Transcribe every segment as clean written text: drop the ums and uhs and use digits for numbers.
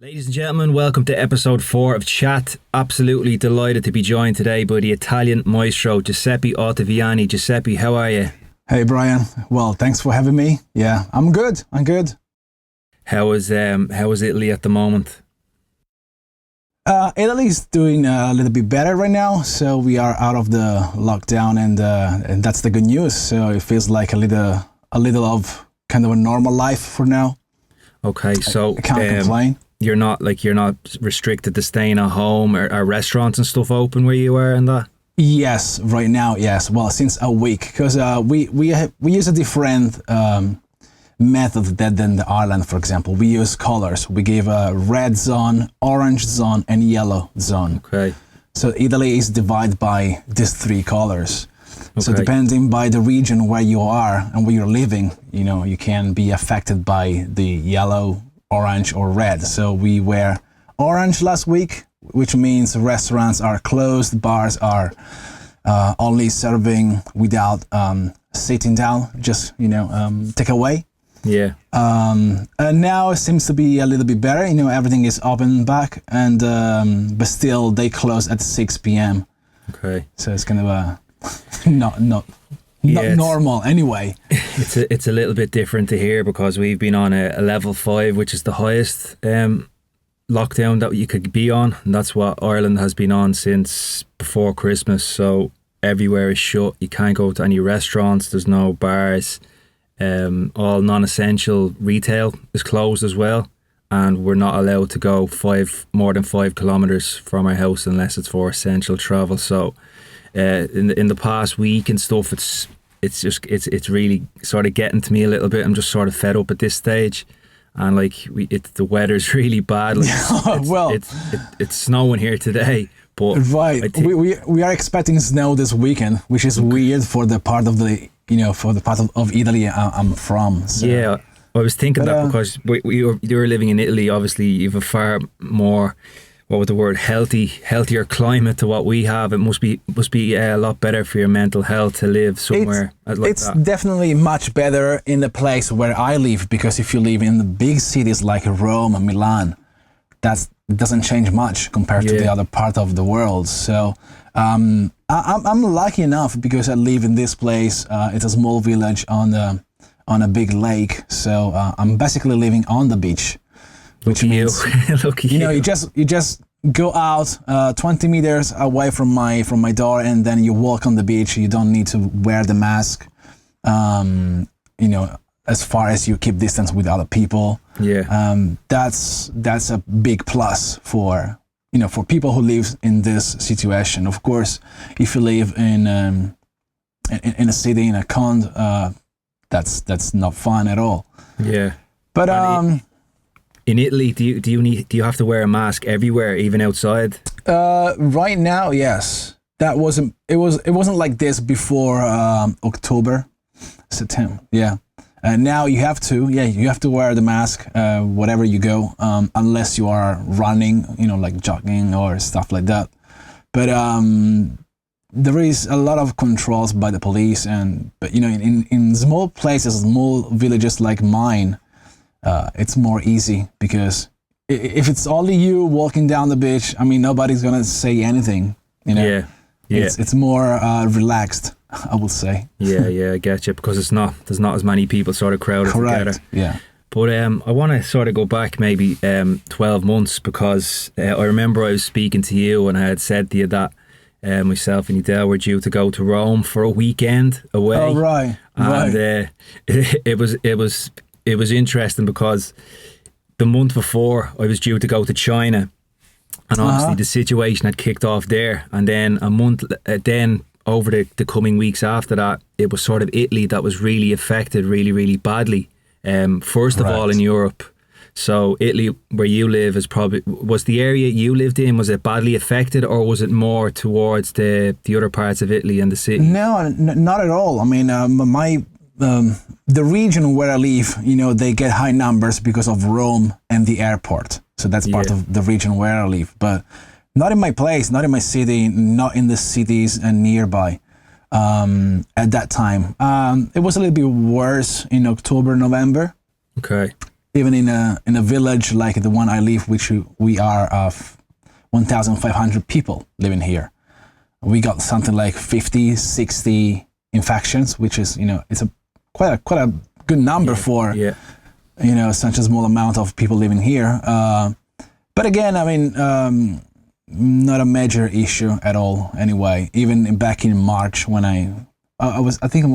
Ladies and gentlemen, welcome to episode 4 of Chat. Absolutely delighted to be joined today by the Italian maestro Giuseppe Ottaviani. Giuseppe, how are you? Hey Brian, well, thanks for having me. Yeah, I'm good. How is Italy at the moment? Italy's doing a little bit better right now, so we are out of the lockdown, and that's the good news. So it feels like a little of kind of a normal life for now. Okay, so I can't complain. You're not restricted to staying at home. Are restaurants and stuff open where you are and that? Yes, right now, yes. Well, since a week, because we use a different method than the Ireland, for example. We use colors. We give a red zone, orange zone, and yellow zone. Okay. So Italy is divided by these 3 colors. Okay. So depending by the region where you are and where you're living, you can be affected by the yellow, orange, or red. So we were orange last week, which means restaurants are closed, bars are only serving without sitting down, just take away. Yeah. And now it seems to be a little bit better. Everything is open back, and but still they close at 6 p.m. Okay. So it's kind of not normal anyway. It's a little bit different to here because we've been on a level 5, which is the highest lockdown that you could be on, and that's what Ireland has been on since before Christmas. So everywhere is shut. You can't go to any restaurants. There's no bars. All non-essential retail is closed as well, and we're not allowed to go more than 5 kilometers from our house unless it's for essential travel. So in the past week and stuff, it's really sort of getting to me a little bit. I'm just sort of fed up at this stage, and the weather's really bad. It's snowing here today, but right. We are expecting snow this weekend, which is weird for the part of of Italy I'm from. So. Yeah, I was thinking that because you're living in Italy. Obviously, you have a far more, healthier climate to what we have. It must be a lot better for your mental health to live somewhere it's that. Definitely much better in the place where I live, because if you live in the big cities like Rome and Milan, it doesn't change much compared to the other part of the world. So I'm lucky enough because I live in this place. It's a small village on a big lake. So I'm basically living on the beach, which means you just go out 20 meters away from my door, and then you walk on the beach. You don't need to wear the mask. As far as you keep distance with other people. Yeah. That's a big plus for people who live in this situation. Of course, if you live in a city, in a cont, that's not fun at all. Yeah. But in Italy, do you have to wear a mask everywhere, even outside? Right now, yes. It wasn't like this before October, September. Yeah. Now you have to wear the mask wherever you go, unless you are running, like jogging or stuff like that. But there is a lot of controls by the police, but in small places, small villages like mine, it's more easy because if it's only you walking down the beach, nobody's gonna say anything. Yeah. It's more relaxed, I would say. Yeah, I get you, because there's not as many people sort of crowded together. Yeah. But I want to sort of go back maybe 12 months, because I remember I was speaking to you and I had said to you that myself and Adele were due to go to Rome for a weekend away. Oh, right. And it was interesting because the month before I was due to go to China. And obviously the situation had kicked off there. And then a month, then over the coming weeks after that, it was sort of Italy that was really affected really, really badly. First of all in Europe. So Italy, where you live, was the area you lived in, was it badly affected, or was it more towards the other parts of Italy and the city? No, not at all. The region where I live, they get high numbers because of Rome and the airport. So that's part of the region where I live, but not in my place, not in my city, not in the cities and nearby. At that time, it was a little bit worse in October, November. Okay. even in a village like the one I live, which we are of 1,500 people living here. We got something like 50, 60 infections, which is, it's quite a good number for, such a small amount of people living here. But again, I mean, not a major issue at all anyway. Even back in March when I think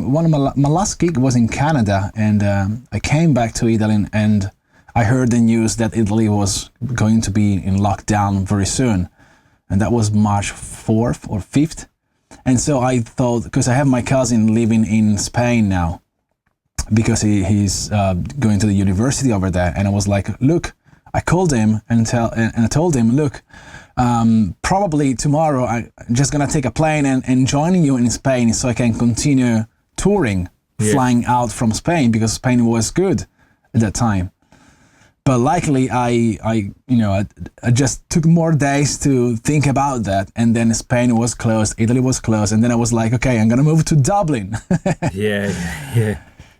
one of my last gig was in Canada, and I came back to Italy and I heard the news that Italy was going to be in lockdown very soon. And that was March 4th or 5th. And so I thought, because I have my cousin living in Spain now, because he's going to the university over there. And I was like, look, I called him and I told him, look, probably tomorrow I'm just going to take a plane and join you in Spain so I can continue touring, flying out from Spain, because Spain was good at that time. But luckily, I just took more days to think about that, and then Spain was closed, Italy was closed, and then I was like, okay, I'm gonna move to Dublin. Yeah,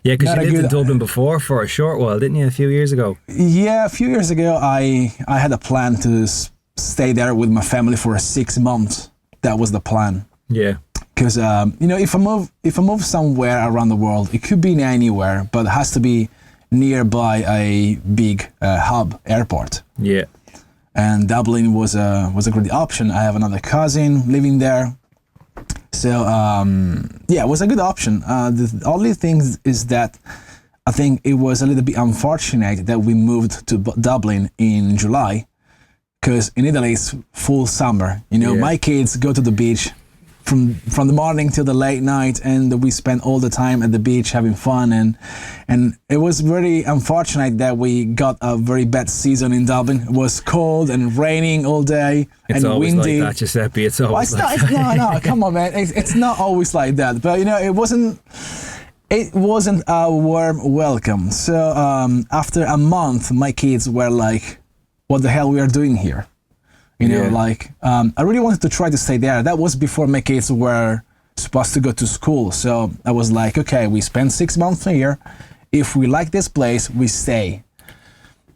because you lived in Dublin before for a short while, didn't you? A few years ago. Yeah, a few years ago, I had a plan to stay there with my family for 6 months. That was the plan. Yeah. Because if I move somewhere around the world, it could be anywhere, but it has to be nearby a big hub airport. Yeah. And Dublin was a great option. I have another cousin living there. So, it was a good option. The only thing is that I think it was a little bit unfortunate that we moved to Dublin in July, because in Italy it's full summer. My kids go to the beach from the morning till the late night, and we spent all the time at the beach having fun, and it was very unfortunate that we got a very bad season in Dublin. It was cold and raining all day and always windy. Like that, Giuseppe. It's always like that. No, come on, man. It's not always like that. But it wasn't a warm welcome. So after a month, my kids were like, "What the hell we are doing here?" I really wanted to try to stay there. That was before my kids were supposed to go to school. So I was like, okay, we spent 6 months here. If we like this place, we stay.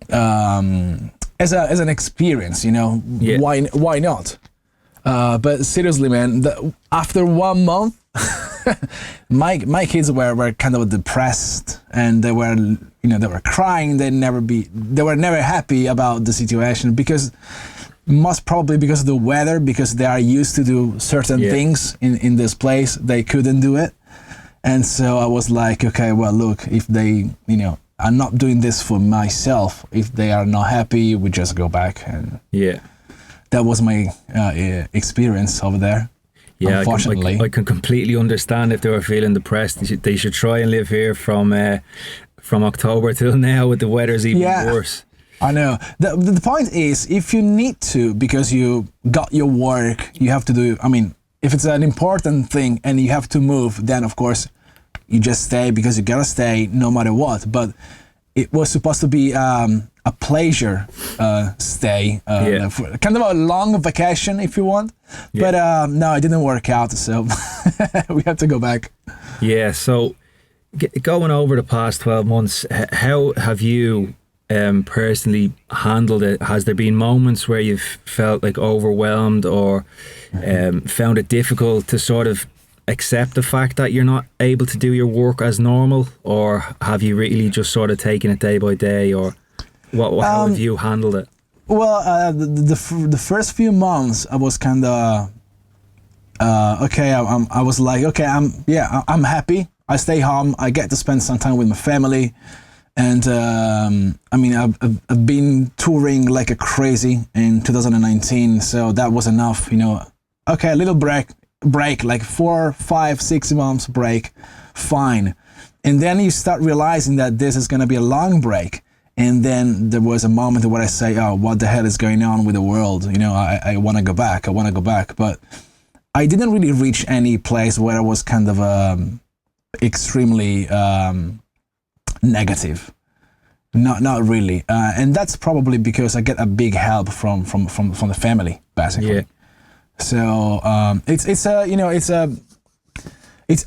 As an experience, why not? But seriously, man, after 1 month, my kids were kind of depressed, and they were crying. They were never happy about the situation, because most probably because of the weather, because they are used to do certain things in this place. They couldn't do it. And so I was like, okay, well, look, if they, I'm not doing this for myself. If they are not happy, we just go back. And that was my experience over there. Yeah, unfortunately. I can completely understand if they were feeling depressed. They should try and live here from October till now, with the weather's even worse. I know. The point is, if you need to, because you got your work, you have to do, if it's an important thing and you have to move, then of course you just stay, because you gotta stay no matter what. But it was supposed to be a pleasure stay, kind of a long vacation if you want. But no, it didn't work out, so we have to go back. Yeah, so going over the past 12 months, how have you personally handled it? Has there been moments where you've felt like overwhelmed, or found it difficult to sort of accept the fact that you're not able to do your work as normal, or have you really just sort of taken it day by day, or how have you handled it? Well, the first few months I was kind of okay. I was like, okay, I'm happy. I stay home. I get to spend some time with my family. And I've been touring like a crazy in 2019, so that was enough, Okay, a little break, like 4, 5, 6 months break, fine. And then you start realizing that this is going to be a long break. And then there was a moment where I say, oh, what the hell is going on with the world? I want to go back. But I didn't really reach any place where I was kind of extremely negative. Not really, and that's probably because I get a big help from the family, basically. Yeah. So it's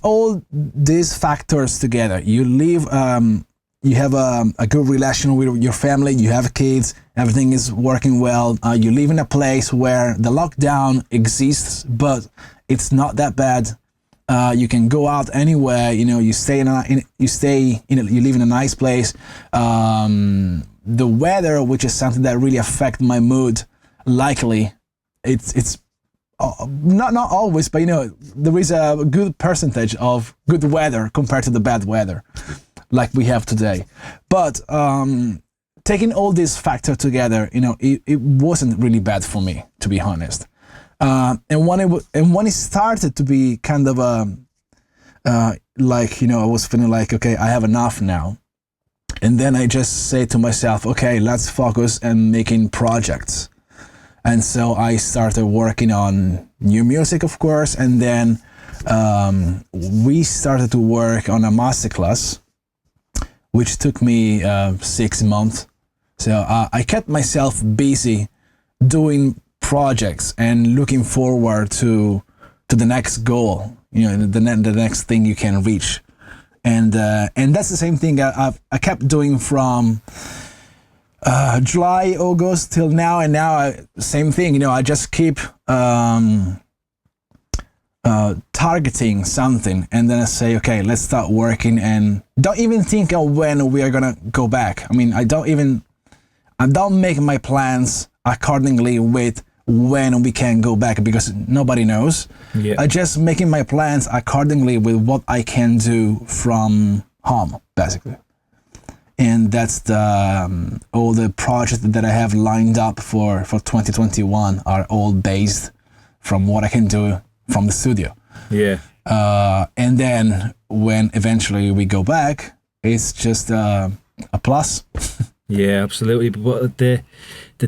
all these factors together. You live you have a good relation with your family, you have kids, everything is working well, you live in a place where the lockdown exists, but it's not that bad. You can go out anywhere, you stay you live in a nice place. The weather, which is something that really affects my mood, likely, it's not always, but there is a good percentage of good weather compared to the bad weather like we have today. But taking all these factors together, it wasn't really bad for me, to be honest. And when it started to be kind of I was feeling like, okay, I have enough now. And then I just say to myself, okay, let's focus on making projects. And so I started working on new music, of course, and then we started to work on a masterclass, which took me 6 months. So I kept myself busy doing projects and looking forward to the next goal, the next thing you can reach. And that's the same thing I kept doing from July, August till now, and now same thing. I just keep targeting something, and then I say, okay, let's start working, and don't even think of when we are gonna go back. I mean, I don't make my plans accordingly with when we can go back, because nobody knows. Yeah. I just making my plans accordingly with what I can do from home, basically. And that's all the projects that I have lined up for 2021 are all based from what I can do from the studio. Yeah. And then when eventually we go back, it's just a plus. Yeah, absolutely. But the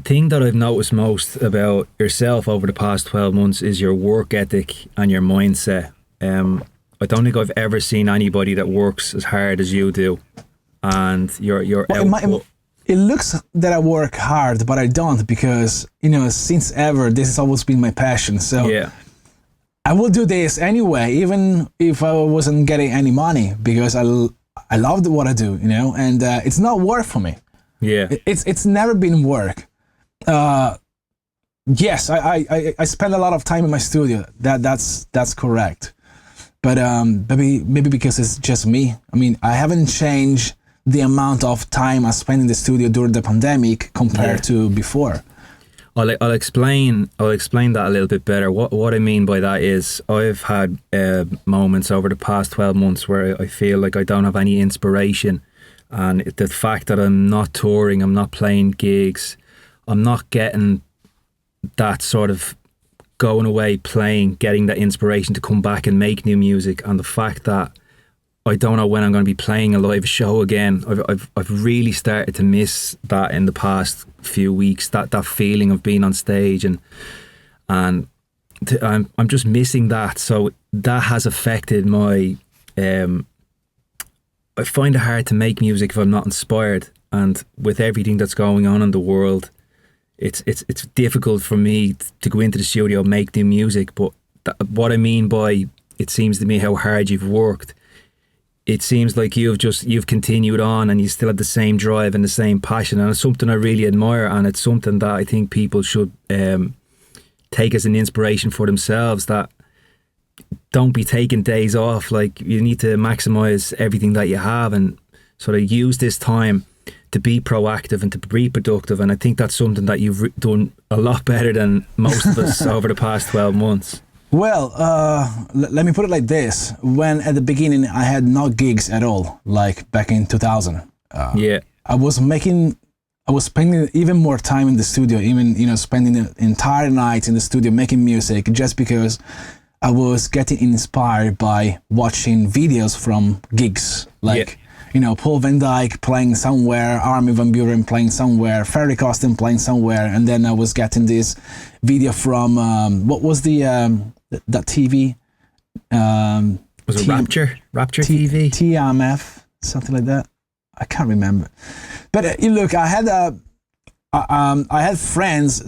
thing that I've noticed most about yourself over the past 12 months is your work ethic and your mindset. I don't think I've ever seen anybody that works as hard as you do. And your output. It looks that I work hard, but I don't, because since ever this has always been my passion. So yeah, I will do this anyway, even if I wasn't getting any money, because I love what I do, and it's not work for me. Yeah, it's never been work. Yes, I spend a lot of time in my studio. That's correct. But maybe because it's just me. I mean, I haven't changed the amount of time I spent in the studio during the pandemic compared to before. I'll explain that a little bit better. What I mean by that is I've had moments over the past 12 months where I feel like I don't have any inspiration, and the fact that I'm not touring, I'm not playing gigs, I'm not getting that sort of going away playing, getting that inspiration to come back and make new music, and the fact that I don't know when I'm going to be playing a live show again. I've really started to miss that in the past few weeks. That feeling of being on stage, and I'm just missing that. So that has affected my. I find it hard to make music if I'm not inspired, and with everything that's going on in the world, it's difficult for me to go into the studio and make new music. But what I mean by it seems to me how hard you've worked. It seems like you've continued on, and you still have the same drive and the same passion, and it's something I really admire, and it's something that I think people should take as an inspiration for themselves, that don't be taking days off. Like, you need to maximize everything that you have and sort of use this time to be proactive and to be productive, and I think that's something that you've done a lot better than most of us over the past 12 months. Well, let me put it like this. When at the beginning I had no gigs at all, like back in 2000, I was spending even more time in the studio, even, spending the entire night in the studio making music, just because I was getting inspired by watching videos from gigs, like, Paul Van Dyke playing somewhere, Armin van Buuren playing somewhere, Ferry Costin playing somewhere, and then I was getting this video from, what was that TV? Was it Rapture? Rapture TV? TMF, something like that. I can't remember. But look, I had friends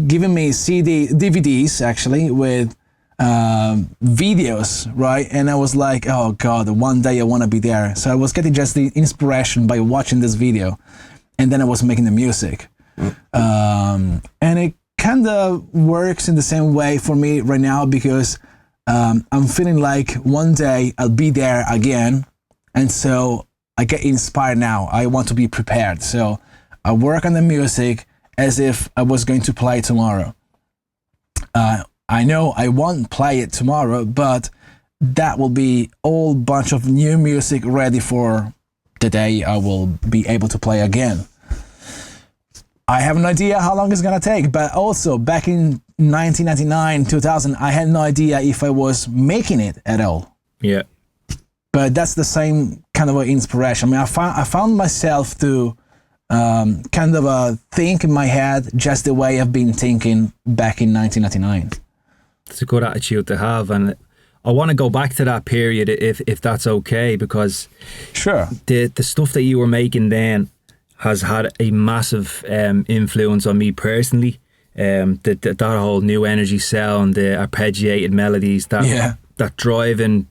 giving me DVDs actually with videos, right? And I was like, oh God, one day I want to be there. So I was getting just the inspiration by watching this video, and then I was making the music. And it kind of works in the same way for me right now, because I'm feeling like one day I'll be there again. And so I get inspired now. I want to be prepared. So I work on the music as if I was going to play tomorrow. I know I won't play it tomorrow, but that will be all bunch of new music ready for the day I will be able to play again. I have no idea how long it's gonna take, but also back in 1999, 2000, I had no idea if I was making it at all. Yeah. But that's the same kind of inspiration. I mean, I found myself to kind of think in my head just the way I've been thinking back in 1999. It's a good attitude to have, and I want to go back to that period if that's okay, because sure, the stuff that you were making then has had a massive influence on me personally. That whole new energy sound, the arpeggiated melodies, that driving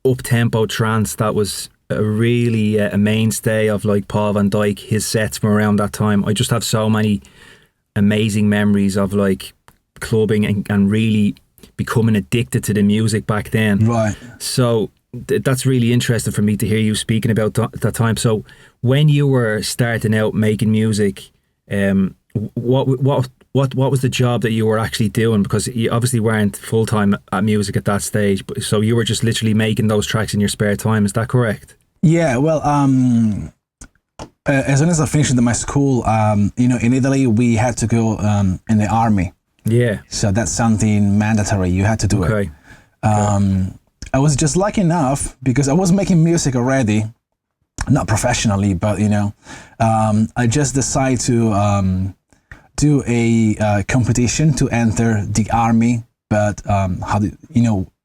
up-tempo trance, that was really a mainstay of like Paul van Dyk, his sets from around that time. I just have so many amazing memories of like clubbing and really becoming addicted to the music back then. Right. So that's really interesting for me to hear you speaking about that time. So when you were starting out making music, what was the job that you were actually doing? Because you obviously weren't full time at music at that stage, but so you were just literally making those tracks in your spare time. Is that correct? Yeah. Well, as soon as I finished my school, in Italy we had to go in the army. Yeah. So that's something mandatory. You had to do it. I was just lucky enough because I was making music already, not professionally, but I just decided to do a competition to enter the army. But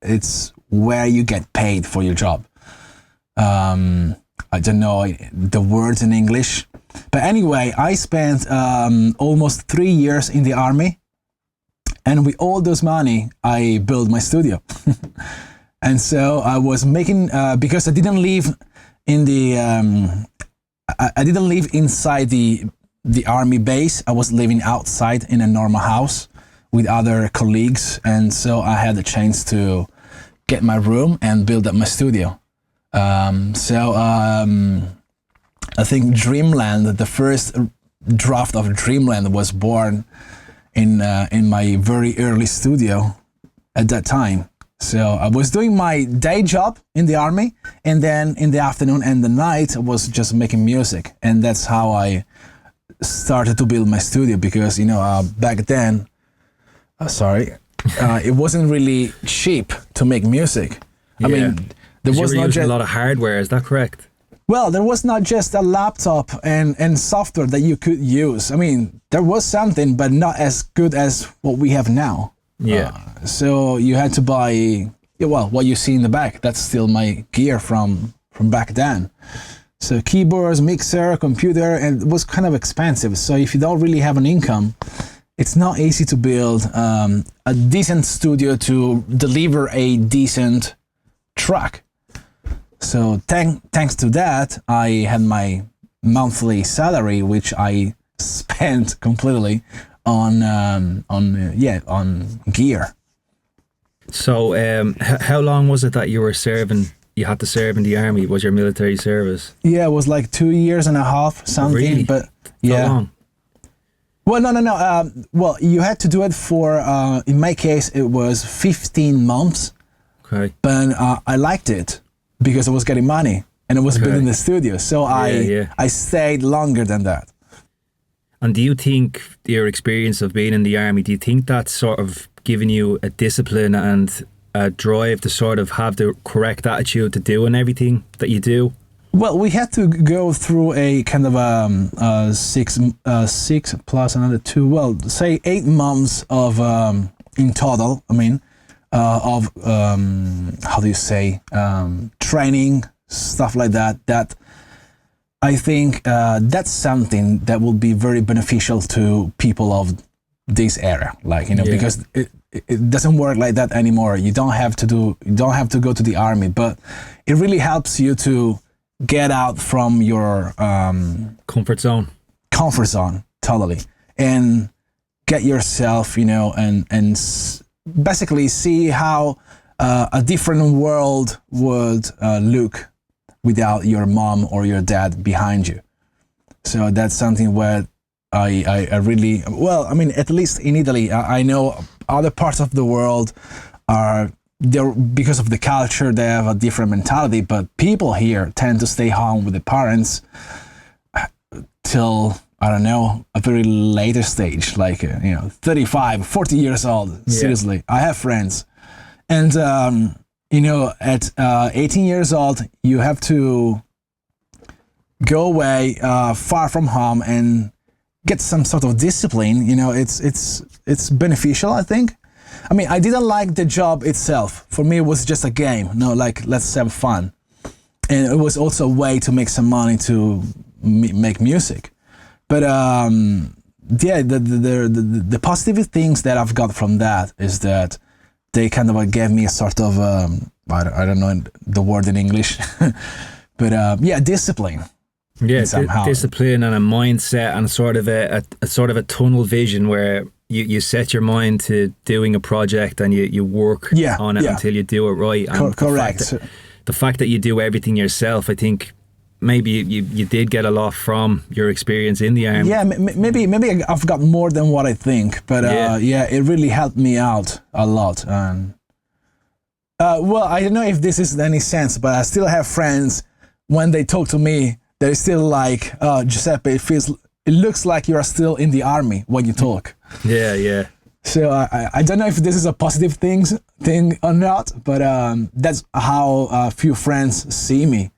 it's where you get paid for your job. I don't know the words in English, but anyway, I spent almost 3 years in the army. And with all those money, I built my studio. And so I was making, because I didn't live in the, I didn't live inside the army base. I was living outside in a normal house with other colleagues. And so I had the chance to get my room and build up my studio. I think Dreamland, the first draft of Dreamland was born in my very early studio at that time. So I was doing my day job in the army, and then in the afternoon and the night I was just making music, and that's how I started to build my studio. Because back then, it wasn't really cheap to make music. Yeah. I mean, there was you were not using just a lot of hardware. Is that correct? Well, there was not just a laptop and software that you could use. I mean, there was something, but not as good as what we have now. Yeah. So you had to buy, what you see in the back, that's still my gear from back then. So keyboards, mixer, computer, and it was kind of expensive. So if you don't really have an income, it's not easy to build a decent studio to deliver a decent track. So thanks to that, I had my monthly salary, which I spent completely on gear. So how long was it that you were serving? You had to serve in the army. Was your military service? Yeah, it was like 2 years and a half, something. Really? But yeah. How long? Well, no. Well, you had to do it for. In my case, it was 15 months. Okay. But I liked it because I was getting money and I was building the studio. So I stayed longer than that. And do you think your experience of being in the army, do you think that's sort of given you a discipline and a drive to sort of have the correct attitude to doing everything that you do? Well, we had to go through a kind of six plus another 2, well, say 8 months of, in total, I mean, of, how do you say, training, stuff like that I think that's something that will be very beneficial to people of this era, because it doesn't work like that anymore. You don't have to go to the army, but it really helps you to get out from your comfort zone. Totally, and get yourself, and basically see how a different world would look without your mom or your dad behind you. So that's something where I really, well, I mean, at least in Italy, I know other parts of the world are there because of the culture. They have a different mentality, but people here tend to stay home with the parents till, I don't know, a very later stage, like 35, 40 years old. Seriously, I have friends, and at 18 years old, you have to go away far from home and get some sort of discipline. It's beneficial, I think. I mean, I didn't like the job itself. For me, it was just a game. Like, let's have fun. And it was also a way to make some money to make music. But the positive things that I've got from that is that they kind of gave me a sort of I don't know the word in English, but discipline. Yeah, discipline and a mindset and sort of a tunnel vision where you set your mind to doing a project and you work on it until you do it right. And correct. The fact that you do everything yourself, I think maybe you did get a lot from your experience in the army. Yeah, maybe I've got more than what I think, but it really helped me out a lot. And well, I don't know if this is any sense, but I still have friends when they talk to me. They're still like, Giuseppe, it looks like you are still in the army when you talk. Yeah. So I don't know if this is a positive thing or not, but that's how a few friends see me,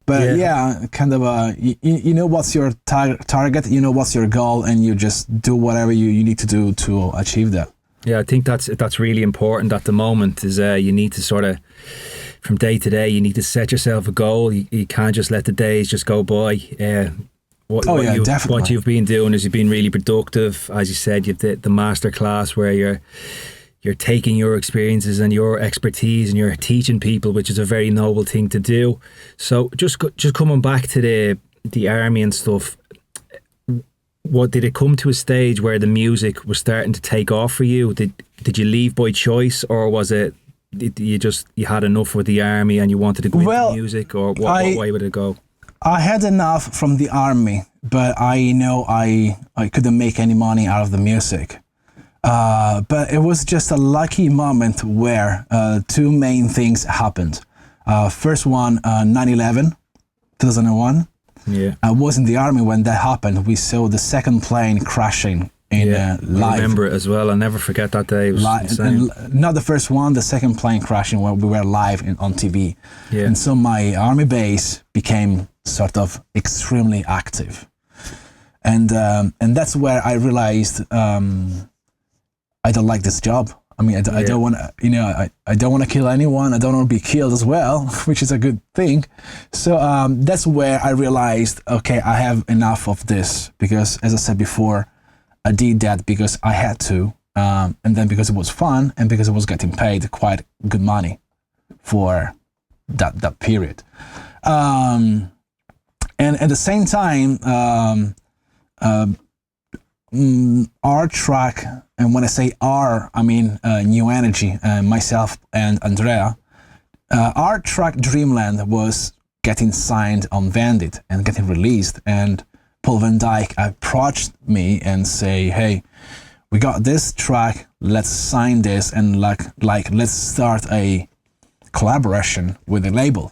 But kind of, you know what's your target, what's your goal, and you just do whatever you need to do to achieve that. Yeah, I think that's really important at the moment is you need to sort of, from day to day, you need to set yourself a goal. You can't just let the days just go by. Definitely. What you've been doing is you've been really productive. As you said, you've the master class where you're taking your experiences and your expertise and you're teaching people, which is a very noble thing to do. So just coming back to the army and stuff, what did it come to a stage where the music was starting to take off for you? Did you leave by choice, or was it you had enough with the army and you wanted to go into music, or what way would it go? I had enough from the army, but I know I couldn't make any money out of the music. But it was just a lucky moment where two main things happened. First one, 9/11, 2001. Yeah, I was in the army when that happened. We saw the second plane crashing in live. I remember it as well. I'll never forget that day. It was insane. Not the first one, the second plane crashing when we were live on TV. Yeah. And so my army base became sort of extremely active. And that's where I realized I don't like this job. I mean, I don't want to, I don't want to kill anyone. I don't want to be killed as well, which is a good thing. So that's where I realized, okay, I have enough of this, because as I said before, I did that because I had to, and then because it was fun and because I was getting paid quite good money for that period. And at the same time, our track, and when I say our, I mean New Energy, myself and Andrea, our track Dreamland was getting signed on Vandit and getting released, and Paul Van Dyke approached me and say, hey, we got this track, let's sign this, and like let's start a collaboration with the label.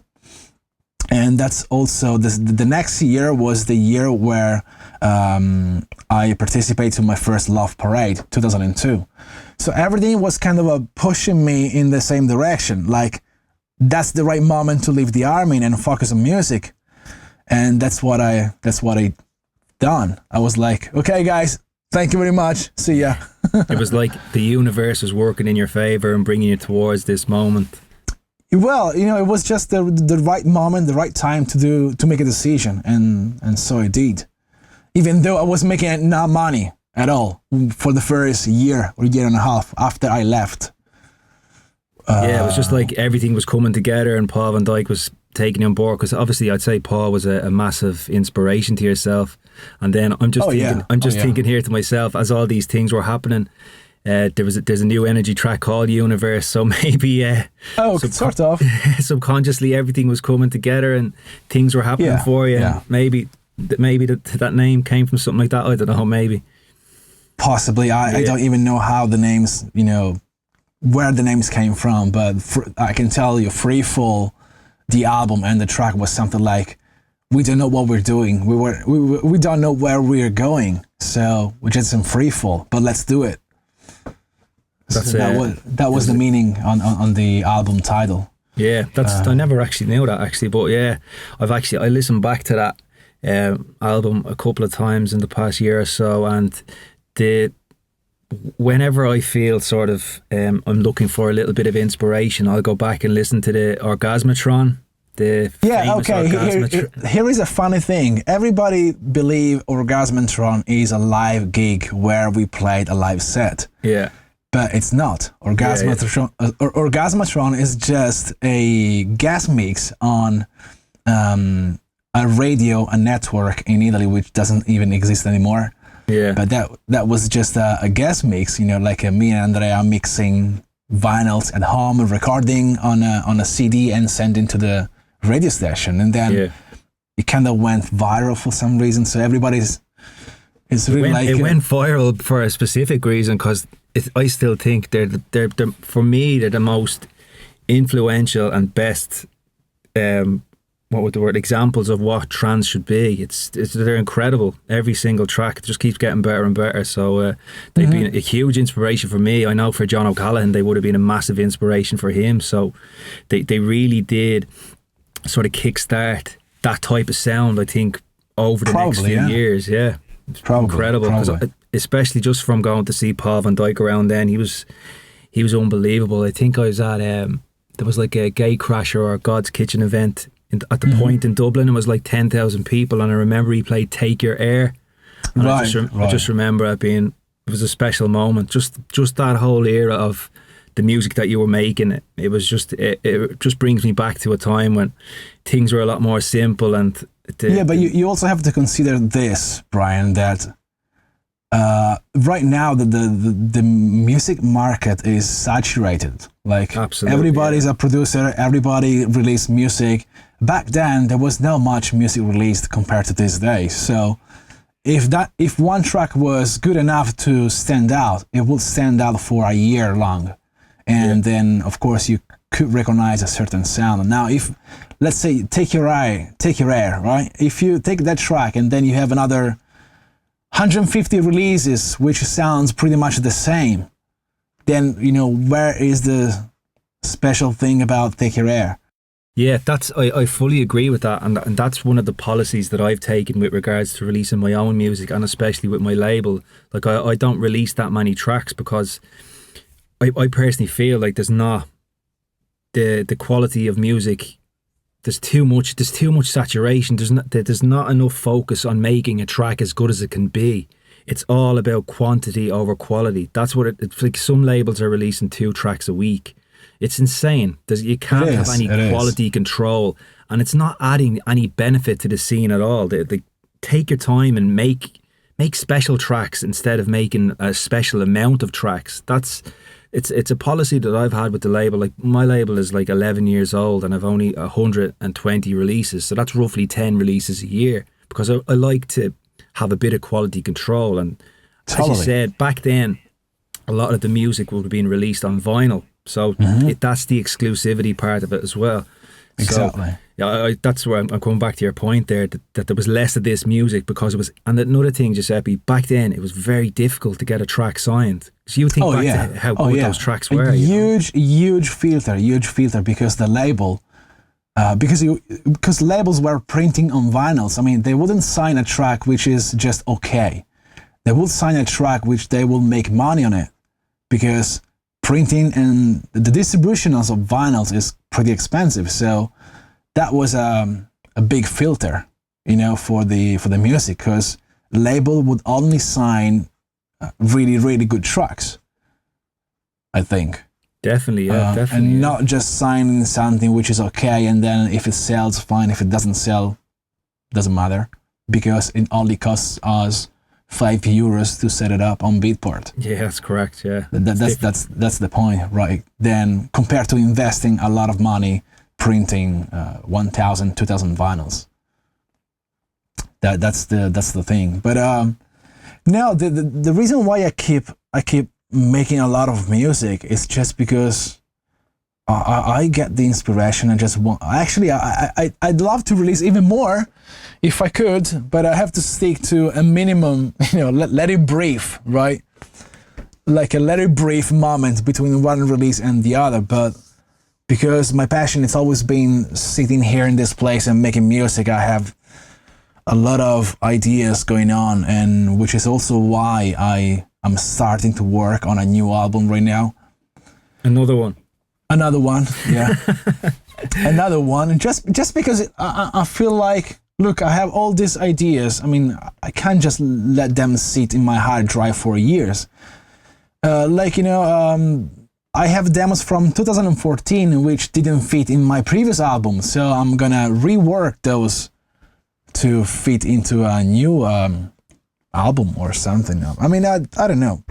And that's also the next year was the year where I participated in my first Love Parade, 2002. So everything was kind of pushing me in the same direction. Like, that's the right moment to leave the army and focus on music. And that's what I done. I was like, okay, guys, thank you very much. See ya. It was like the universe was working in your favor and bringing you towards this moment. Well, it was just the right moment, the right time to make a decision, and so I did. Even though I was making enough money, at all for the first year or year and a half after I left. Yeah, it was just like everything was coming together, and Paul van Dyk was taking you on board, because obviously I'd say Paul was a massive inspiration to yourself. And then I'm just thinking here to myself, as all these things were happening, there's a new energy track called Universe, so maybe sort of subconsciously everything was coming together and things were happening for you. And maybe that name came from something like that. I don't know, maybe possibly. I don't even know how the names, where the names came from, but I can tell you, Free Fall, the album and the track was something like, we don't know what we're doing. We don't know where we're going. So we're just in free fall, but let's do it. That was the meaning on the album title. Yeah, I never actually knew that actually, but yeah, I listened back to that album a couple of times in the past year or so, and whenever I feel sort of I'm looking for a little bit of inspiration, I'll go back and listen to the Orgasmatron. Here is a funny thing. Everybody believe Orgasmatron is a live gig where we played a live set. Yeah. But it's not. Orgasmatron is just a guest mix on a network in Italy which doesn't even exist anymore. Yeah. But that was just a guest mix, like me and Andrea mixing vinyls at home, recording on a CD and sending to the radio station, and then it kind of went viral for some reason. So everybody's it went viral for a specific reason, because I still think they're for me they're the most influential and best examples of what trance should be. They're incredible. Every single track just keeps getting better and better. So they've been a huge inspiration for me. I know for John O'Callaghan they would have been a massive inspiration for him. So they really did sort of kickstart that type of sound, I think, over the next few years. Yeah, it's incredible. Because especially just from going to see Paul van Dyk around then, he was unbelievable. I think I was at there was like a Gay Crasher or God's Kitchen event at the Point in Dublin. It was like 10,000 people, and I remember he played Take Your Air. And I just remember it was a special moment. Just that whole era of the music that you were making, it was just it just brings me back to a time when things were a lot more simple. And but you also have to consider this, Bryan, that right now the music market is saturated. Like, absolutely, everybody's a producer, everybody released music. Back then there was not much music released compared to this day. So if one track was good enough to stand out, it would stand out for a year long. And then, of course, you could recognize a certain sound. Now, if, let's say, Take Your Air, right? If you take that track and then you have another 150 releases, which sounds pretty much the same, then, where is the special thing about Take Your Air? Yeah, I fully agree with that. And that's one of the policies that I've taken with regards to releasing my own music, and especially with my label. Like, I don't release that many tracks because I personally feel like there's not the quality of music. There's too much saturation. There's not enough focus on making a track as good as it can be. It's all about quantity over quality. That's what it's like. Some labels are releasing 2 tracks a week. It's insane. You can't have any quality control, and it's not adding any benefit to the scene at all. They take your time and make special tracks instead of making a special amount of tracks. It's a policy that I've had with the label. Like, my label is like 11 years old and I've only 120 releases. So that's roughly 10 releases a year, because I like to have a bit of quality control. And as you said, back then, a lot of the music would have been released on vinyl. So that's the exclusivity part of it as well. Exactly. So, yeah, that's where I'm coming back to your point there, that there was less of this music because it was. And another thing, Giuseppe, back then it was very difficult to get to get a track signed. So you think back to how good those tracks were. Huge filter, because the label, because labels were printing on vinyls. I mean, they wouldn't sign a track which is just okay. They would sign a track which they will make money on it, because printing and the distribution of vinyls is pretty expensive. So that was a big filter, for the music, because label would only sign really, really good tracks, I think. Definitely, yeah, definitely. And not just signing something which is okay, and then if it sells, fine. If it doesn't sell, doesn't matter, because it only costs us €5 to set it up on Beatport. Yeah, that's correct. Yeah, That's the point, right? Then compared to investing a lot of money printing 1,000, 2,000 vinyls, that's the thing. But no, the reason why I keep making a lot of music is just because I get the inspiration and just want. Actually, I'd love to release even more if I could, but I have to stick to a minimum. Let it breathe, right? Like a let it breathe moment between one release and the other. But because my passion has always been sitting here in this place and making music, I have a lot of ideas going on, and which is also why I'm starting to work on a new album right now. Another one, yeah. Another one, just because I feel like, look, I have all these ideas. I mean, I can't just let them sit in my hard drive for years. I have demos from 2014 which didn't fit in my previous album, so I'm gonna rework those to fit into a new album or something. I mean, I don't know.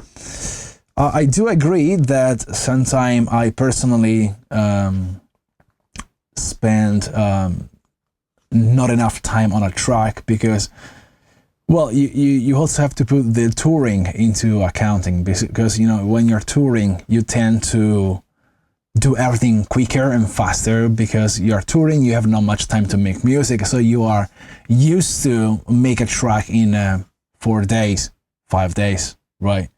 I do agree that sometimes I personally spend not enough time on a track because, well, you also have to put the touring into accounting, because when you're touring you tend to do everything quicker and faster because you're touring, you have not much time to make music, so you are used to make a track in 4 days, 5 days, right?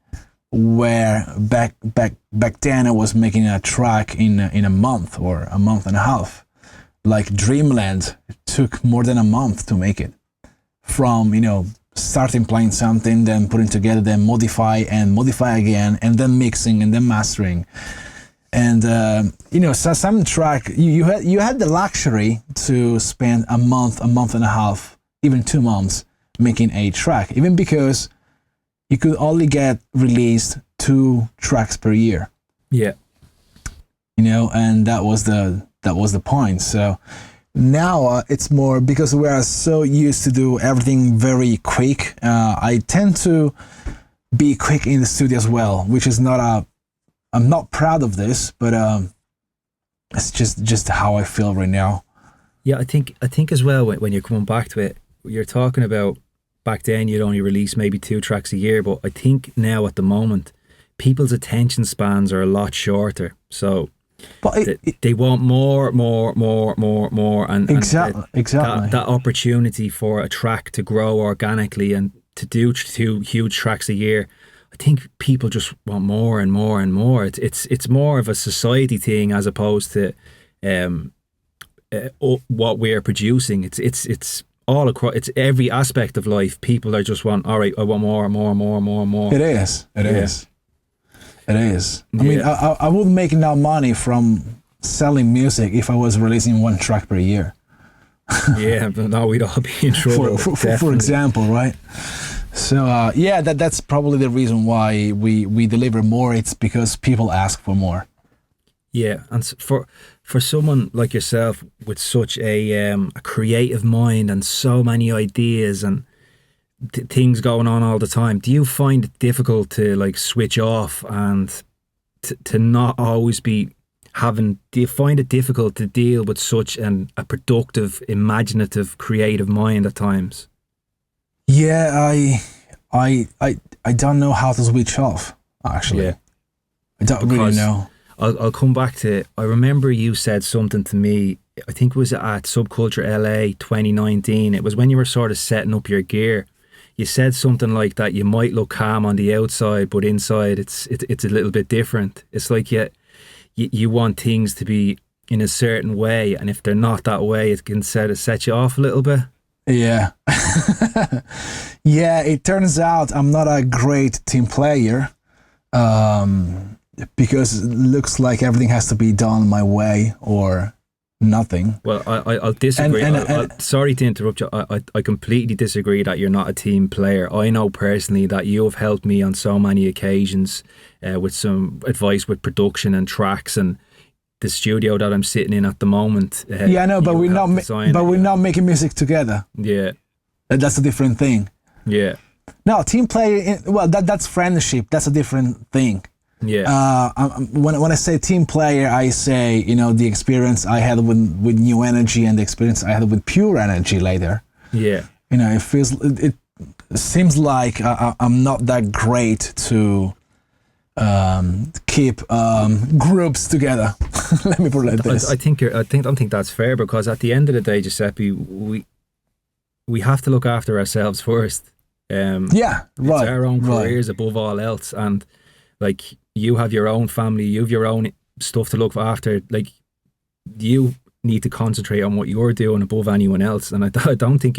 Where back then I was making a track in a month or a month and a half. Like Dreamland, it took more than a month to make it. From starting playing something, then putting together, then modify again, and then mixing and then mastering. And so some track you had the luxury to spend a month and a half, even 2 months making a track, even because you could only get released 2 tracks per year. Yeah. And that was the point. So now it's more because we are so used to do everything very quick. I tend to be quick in the studio as well, which is I'm not proud of this, but it's just how I feel right now. Yeah, I think as well, when you're coming back to it, you're talking about back then you'd only release maybe 2 tracks a year, but I think now at the moment people's attention spans are a lot shorter. So they want more, and exactly. That opportunity for a track to grow organically and to do 2 huge tracks a year. I think people just want more and more and more. It's more of a society thing as opposed to what we're producing. It's all across. It's every aspect of life. People are just want. All right, I want more and more and more and more and more. It is. I mean, I would make now money from selling music if I was releasing 1 track per year. Yeah, no, we'd all be in trouble. For example, right? So that's probably the reason why we deliver more. It's because people ask for more. Yeah, and for someone like yourself with such a creative mind and so many ideas and things going on all the time, do you find it difficult to like switch off and to not always be having? Do you find it difficult to deal with such a productive, imaginative, creative mind at times? Yeah, I don't know how to switch off, actually. Yeah. I don't really know. I'll come back to, I remember you said something to me, I think it was at Subculture LA 2019. It was when you were sort of setting up your gear. You said something like that you might look calm on the outside, but inside it's a little bit different. It's like you want things to be in a certain way, and if they're not that way, it can set you off a little bit. Yeah. Yeah, it turns out I'm not a great team player because it looks like everything has to be done my way, or nothing. Well, I'll disagree. And Sorry to interrupt you. I completely disagree that you're not a team player. I know personally that you have helped me on so many occasions with some advice with production and tracks and the studio that I'm sitting in at the moment. Yeah, I know, but we're not making music together. Yeah, that's a different thing. Yeah. No, team player. Well, that's friendship. That's a different thing. Yeah. When I say team player, I say, the experience I had with New Energy and the experience I had with Pure Energy later. Yeah. It seems like I'm not that great to keep groups together. Let me put it like this. I don't think that's fair, because at the end of the day, Giuseppe, we have to look after ourselves first. Right. It's our own careers above all else, and like, you have your own family, you have your own stuff to look after. Like, you need to concentrate on what you're doing above anyone else. And I don't think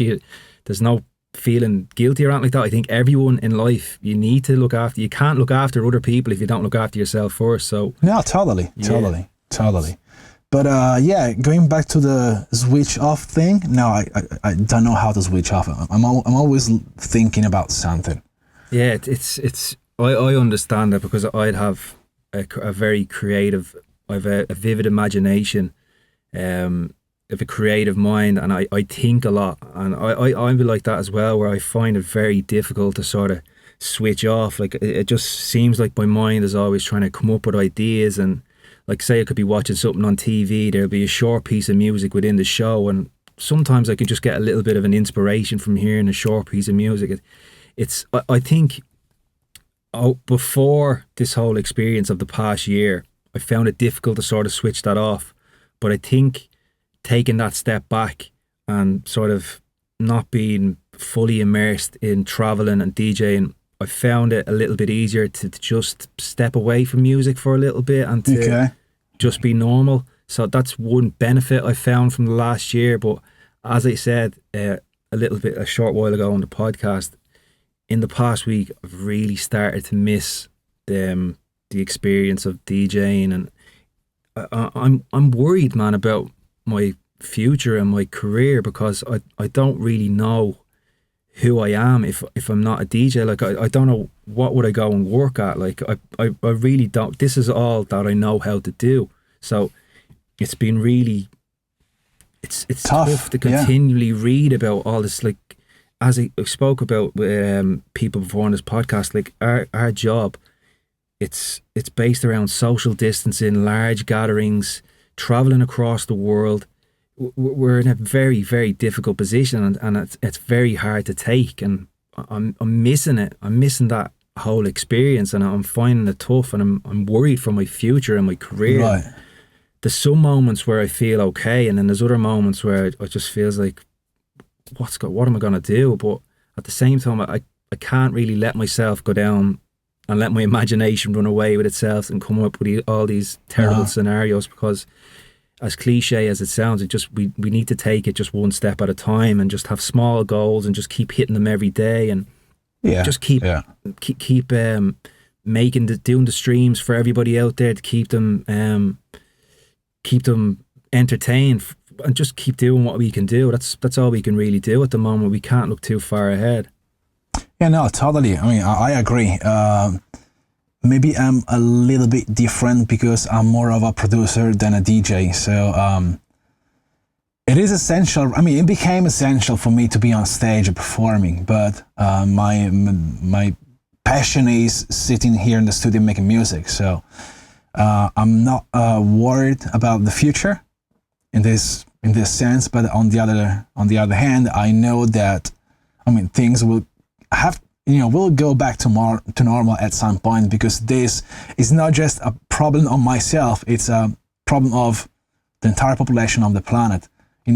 there's no feeling guilty or anything like that. I think everyone in life, you need to look after. You can't look after other people if you don't look after yourself first. So no, totally. But going back to the switch off thing. No, I don't know how to switch off. I'm always thinking about something. Yeah, it's. I understand that, because I'd have a very creative, I have a vivid imagination, of a creative mind, and I think a lot, and I'm like that as well, where I find it very difficult to sort of switch off. Like, it just seems like my mind is always trying to come up with ideas, and like, say I could be watching something on TV, there'll be a short piece of music within the show, and sometimes I can just get a little bit of an inspiration from hearing a short piece of music. I think. Before this whole experience of the past year, I found it difficult to sort of switch that off. But I think taking that step back and sort of not being fully immersed in traveling and DJing, I found it a little bit easier to just step away from music for a little bit and to just be normal. So that's one benefit I found from the last year. But as I said a short while ago on the podcast, in the past week, I've really started to miss the experience of DJing, and I'm worried, man, about my future and my career, because I don't really know who I am if I'm not a DJ. Like, I don't know what would I go and work at. Like, I really don't. This is all that I know how to do. So it's been really, it's tough to continually read about all this, like. As I spoke about people before on this podcast, like, our job, it's based around social distancing, large gatherings, traveling across the world. We're in a very, very difficult position, and it's very hard to take. And I'm missing it. I'm missing that whole experience, and I'm finding it tough. And I'm worried for my future and my career. Right. There's some moments where I feel okay, and then there's other moments where it just feels like, what am I going to do? But at the same time, I can't really let myself go down and let my imagination run away with itself and come up with all these terrible scenarios, because as cliche as it sounds, we need to take it just one step at a time and just have small goals and just keep hitting them every day, and just keep doing the streams for everybody out there to keep them entertained, and just keep doing what we can do. That's all we can really do at the moment. We can't look too far ahead. Yeah, no, totally. I mean, I agree. Maybe I'm a little bit different because I'm more of a producer than a DJ. So it is essential. I mean, it became essential for me to be on stage and performing. But my passion is sitting here in the studio making music. So I'm not worried about the future in this sense. But on the other hand, I know that, I mean, things will we'll go back to normal at some point, because this is not just a problem of myself, it's a problem of the entire population of the planet. We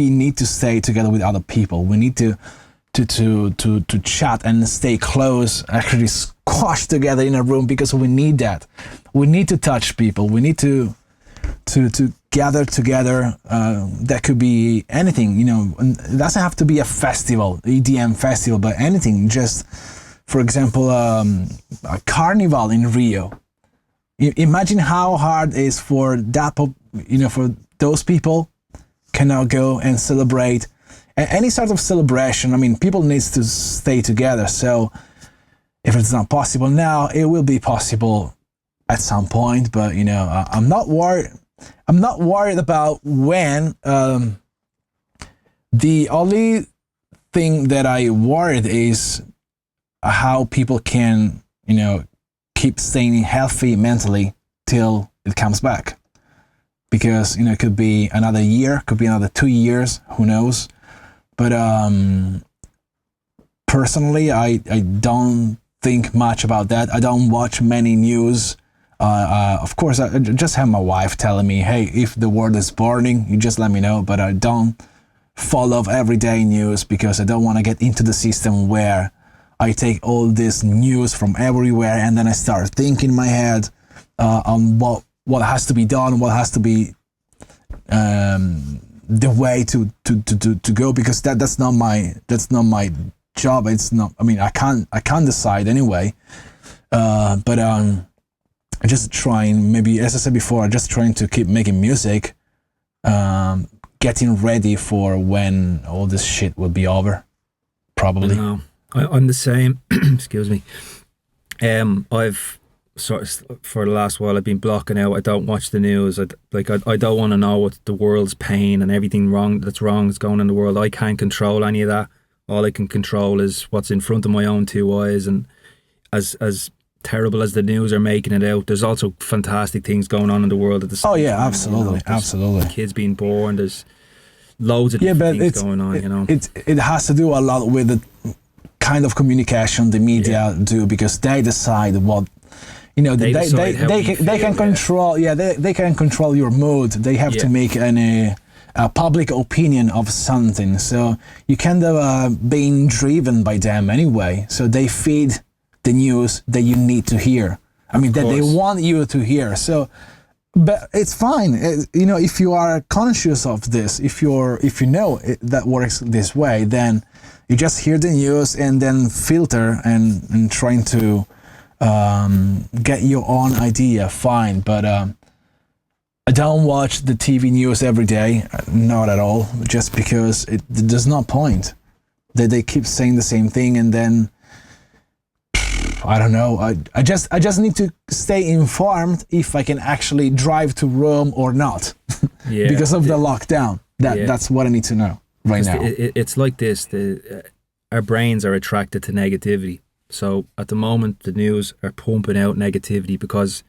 need to stay together with other people. We need to chat and stay close, actually squash together in a room, because we need that. We need to touch people. We need to gather together. That could be anything, it doesn't have to be a festival, EDM festival, but anything. Just, for example, a carnival in Rio. Imagine how hard it is for for those people cannot go and celebrate any sort of celebration. I mean, people needs to stay together. So if it's not possible now, it will be possible at some point. But I'm not worried. I'm not worried about when. The only thing that I worried is how people can, keep staying healthy mentally till it comes back. Because, it could be another year, could be another 2 years, who knows. But personally, I don't think much about that. I don't watch many news. Of course, I just have my wife telling me, hey, if the world is burning, you just let me know. But I don't follow everyday news because I don't want to get into the system where I take all this news from everywhere and then I start thinking in my head on what has to be done, what has to be the way to go, because that's not my job. It's not. I mean, I can't decide anyway. But I'm just trying. Maybe, as I said before, just trying to keep making music. Getting ready for when all this shit will be over, probably. No, I'm the same. Excuse me. I've sort of, for the last while, I've been blocking out. I don't watch the news. I don't want to know what the world's pain and everything that's wrong that's going on in the world. I can't control any of that. All I can control is what's in front of my own two eyes. And as terrible as the news are making it out, there's also fantastic things going on in the world at the same time. Oh yeah, absolutely, absolutely. Kids being born, there's loads of different things going on. It has to do a lot with the kind of communication the media do, because they decide what they can control. Yeah, they can control your mood. They have to make a public opinion of something. So you kind of being driven by them anyway. So they feed the news that you need to hear. I mean, that they want you to hear. So, but it's fine. If you are conscious of this, if you know that works this way, then you just hear the news and then filter and trying to get your own idea. Fine, but I don't watch the TV news every day, not at all. Just because there's no point. That they keep saying the same thing, and then I don't know. I just need to stay informed if I can actually drive to Rome or not, because of the lockdown. That's what I need to know right now. It's like this: our brains are attracted to negativity. So at the moment, the news are pumping out negativity because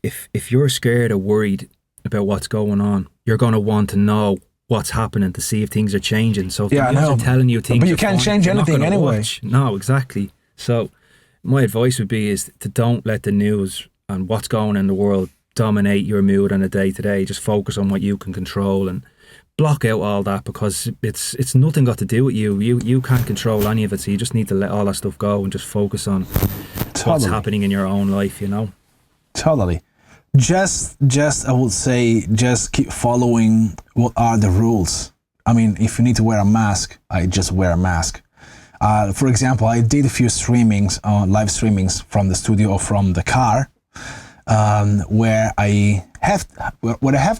if you're scared or worried about what's going on, you're going to want to know what's happening to see if things are changing. So if the news are telling you things, but you can't change anything anyway. Watch. No, exactly. So my advice would be is to don't let the news and what's going on in the world dominate your mood on a day to day. Just focus on what you can control and block out all that, because it's nothing got to do with you. You can't control any of it, so you just need to let all that stuff go and just focus on what's happening in your own life, Totally. Just I would say, just keep following what are the rules. I mean, if you need to wear a mask, I just wear a mask. For example, I did a few live streamings from the studio or from the car, where I have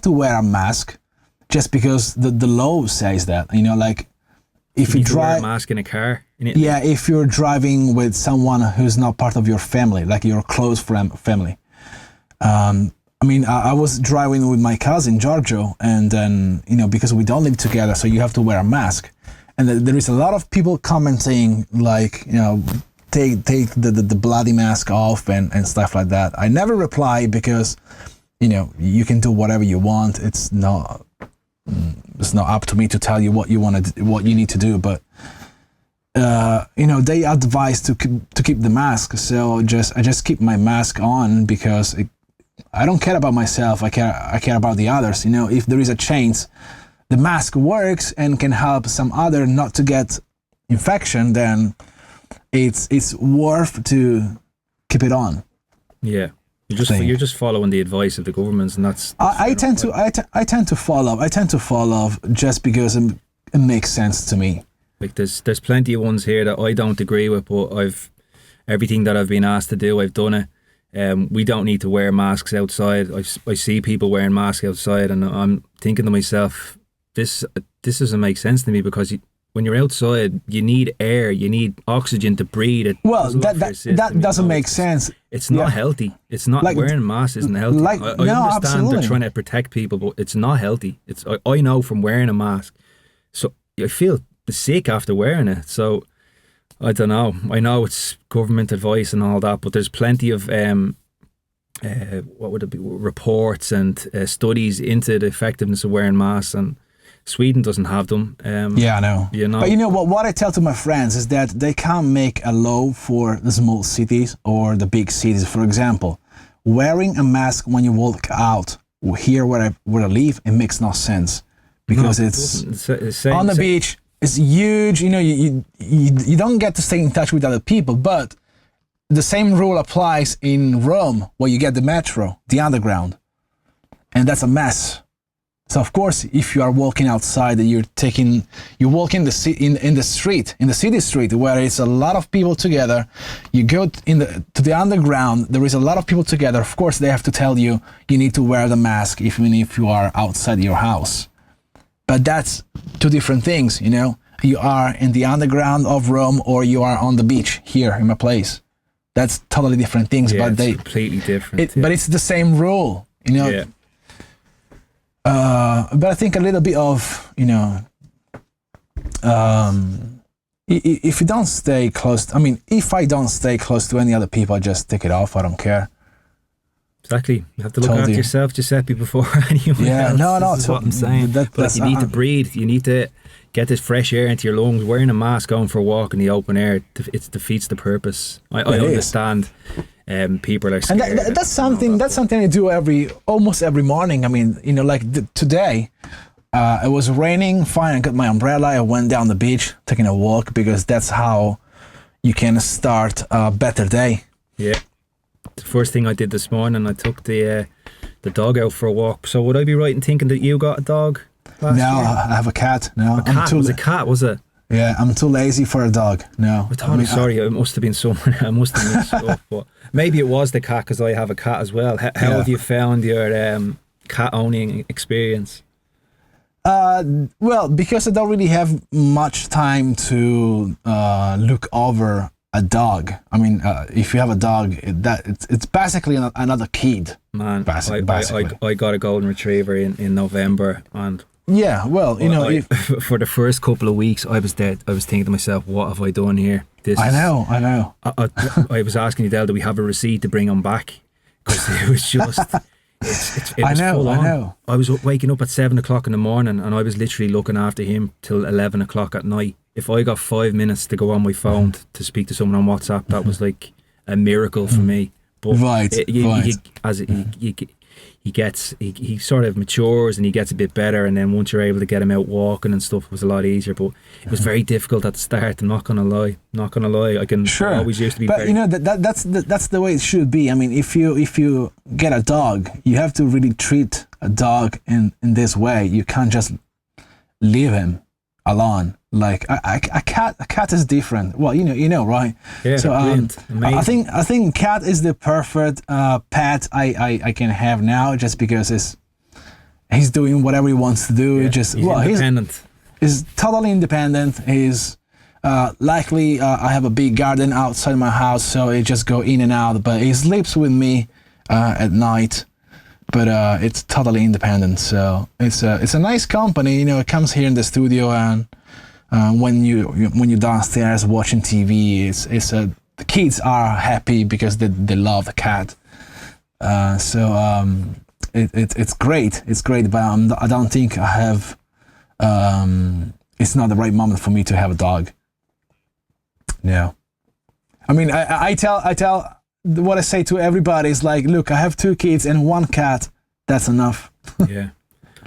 to wear a mask just because the law says that. Like if you drive, wear a mask in a car. If you're driving with someone who's not part of your family, like your close family. I was driving with my cousin Giorgio, and then because we don't live together, so you have to wear a mask. And there is a lot of people commenting like, take the bloody mask off and stuff like that. I never reply because, you can do whatever you want. It's not up to me to tell you what you need to do. But they advise to keep the mask. So I just keep my mask on because I don't care about myself. I care about the others. If there is a chance the mask works and can help some other not to get infection, then it's worth to keep it on. Yeah, you're just following the advice of the governments, and that's I tend to follow just because it makes sense to me. Like there's plenty of ones here that I don't agree with, but everything that I've been asked to do, I've done it. We don't need to wear masks outside. I see people wearing masks outside, and I'm thinking to myself, this doesn't make sense to me, because when you're outside, you need air, you need oxygen to breathe. Well, that doesn't make sense. It's not healthy. It's not, like, wearing a mask isn't healthy. Like, I no, understand absolutely. they're trying to protect people, but it's not healthy. I know from wearing a mask, so I feel sick after wearing it. So I don't know. I know it's government advice and all that, but there's plenty of what would it be, reports and studies into the effectiveness of wearing masks, and Sweden doesn't have them. Yeah, I know. You know. But you know what I tell to my friends is that they can't make a law for the small cities or the big cities. For example, wearing a mask when you walk out here where I live, it makes no sense, because it's on the beach. It's huge. You know, you don't get to stay in touch with other people, but the same rule applies in Rome, where you get the metro, the underground, and that's a mess. So of course, if you are walking outside, you're walking in the city street, where it's a lot of people together. You go to the underground. There is a lot of people together. Of course, they have to tell you need to wear the mask even if you are outside your house. But that's two different things, you know. You are in the underground of Rome, or you are on the beach here in my place. That's totally different things. Yeah, but it's completely different. But it's the same rule, you know. Yeah. But I think a little bit of, you know, if you don't stay close, if I don't stay close to any other people, I just take it off. I don't care. Exactly. You have to look after yourself, Giuseppe, before anyone else. No, This is what I'm saying. But you need to breathe. You need to get this fresh air into your lungs. Wearing a mask, going for a walk in the open air, it defeats the purpose. I understand. People are scared. And that's something I do almost every morning. I mean, you know, like today, it was raining. Fine, I got my umbrella. I went down the beach, taking a walk, because that's how you can start a better day. Yeah. The first thing I did this morning, I took the dog out for a walk. So would I be right in thinking that you got a dog last year? I have a cat. No, a cat? Was a cat, was it? Yeah, I'm too lazy for a dog. No. Sorry, it must have been someone. I must have mixed it up. But maybe it was the cat, because I have a cat as well. How have you found your cat owning experience? Well, because I don't really have much time to look over a dog. I mean, if you have a dog, it's basically another kid. Man, basically. I got a golden retriever in November, and yeah, well, you know, for the first couple of weeks, I was thinking to myself, what have I done here? I know. I was asking Adele, do we have a receipt to bring him back? Because it was just. It was full on. I know. I was waking up at 7 o'clock in the morning, and I was literally looking after him till 11 o'clock at night. If I got 5 minutes to go on my phone to speak to someone on WhatsApp, that was like a miracle for me. But he sort of matures and he gets a bit better, and then once you're able to get him out walking and stuff, it was a lot easier. But it was very difficult at the start. I'm not gonna lie. I always used to be. But you know that's the way it should be. I mean, if you get a dog, you have to really treat a dog in this way. You can't just leave him alone. Like a cat is different. Well, you know, right? Yeah. So I think cat is the perfect pet I can have now, just because he's doing whatever he wants to do. Yeah. He's independent. He's totally independent. He's likely I have a big garden outside my house, so he just go in and out. But he sleeps with me at night. But it's totally independent. So it's a nice company. You know, it comes here in the studio, and when you're downstairs watching TV, the kids are happy because they love the cat. It's great. It's great, but I don't think I have. It's not the right moment for me to have a dog. No, I mean I tell. What I say to everybody is like, look, I have 2 kids and 1 cat. That's enough. Yeah.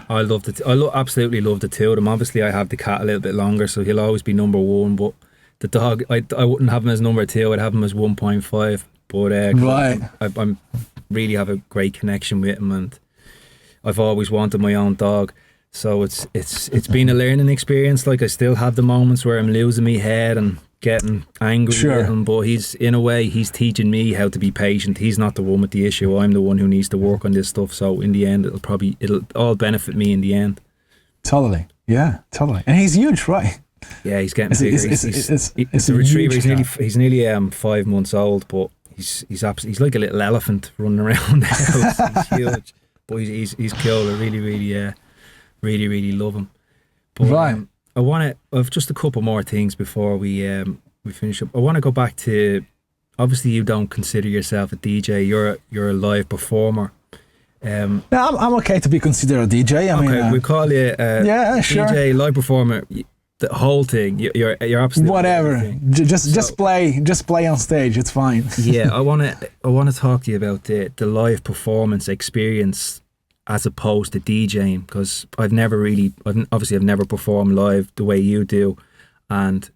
I absolutely love the 2 of them. Obviously, I have the cat a little bit longer, so he'll always be number 1. But the dog, I wouldn't have him as number 2. I'd have him as 1.5. But right. I really have a great connection with him, and I've always wanted my own dog. So it's been a learning experience. Like, I still have the moments where I'm losing my head and getting angry Sure. with him, but in a way he's teaching me how to be patient. He's not the one with the issue. I'm the one who needs to work on this stuff. So in the end, it'll all benefit me in the end. Totally. Yeah, totally. And he's huge, right? Yeah, he's getting It's bigger. it's a a retriever. huge He's nearly 5 months old, but he's like a little elephant running around the house. He's huge, but he's cool. I really love him. But, Right. I've just a couple more things before we finish up. I want to go back to, obviously you don't consider yourself a DJ. You're a live performer. No, I'm okay to be considered a DJ. I mean, We call you a yeah, sure. DJ, live performer. The whole thing. You're absolutely whatever. everything. Just play on stage. It's fine. Yeah, I want to talk to you about the live performance experience as opposed to DJing, because I've never performed live the way you do, and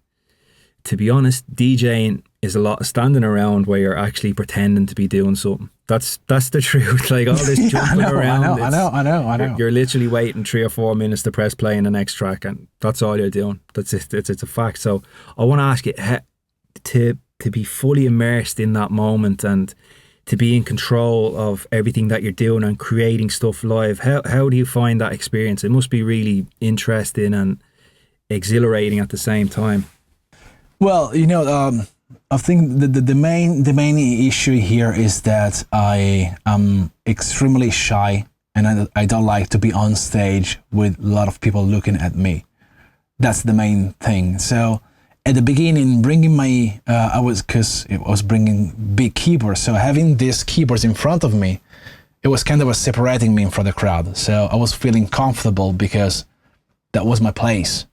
to be honest, DJing is a lot of standing around where you're actually pretending to be doing something. That's the truth. Like all this jumping around. I know. You're literally waiting 3 or 4 minutes to press play on the next track, and that's all you're doing. That's it. It's a fact. So I want to ask you to be fully immersed in that moment and to be in control of everything that you're doing and creating stuff live. How do you find that experience? It must be really interesting and exhilarating at the same time. Well, I think the main issue here is that I am extremely shy, and I don't like to be on stage with a lot of people looking at me. That's the main thing. So at the beginning, bringing my I was bringing big keyboards, so having these keyboards in front of me, it was kind of separating me from the crowd. So I was feeling comfortable because that was my place.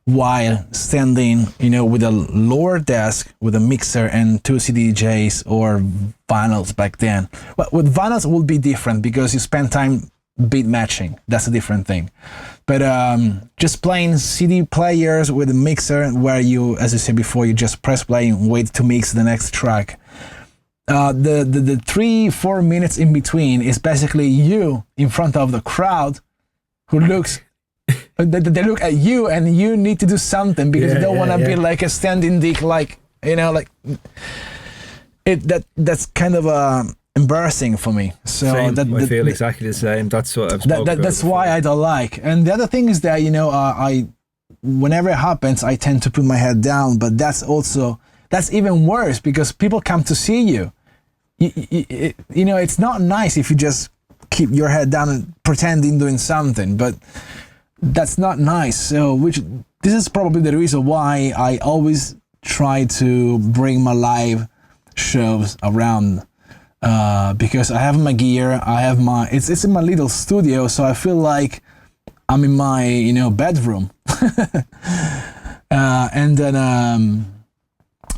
While standing, with a lower desk, with a mixer and 2 CDJs or vinyls back then. Well, with vinyls it would be different because you spend time beat matching. That's a different thing. But just playing CD players with a mixer where you, as I said before, you just press play and wait to mix the next track. The 3-4 minutes in between is basically you in front of the crowd who looks... They look at you and you need to do something because you don't want to be like a standing dick, that's kind of embarrassing for me. So same. I feel exactly the same. That's what I've spoken about that's before. why I don't like. And the other thing is that I whenever it happens I tend to put my head down, but that's even worse because people come to see you. It's not nice if you just keep your head down and pretending doing something, but that's not nice. So this is probably the reason why I always try to bring my live shows around, because I have my gear, it's in my little studio, so I feel like I'm in my bedroom. And then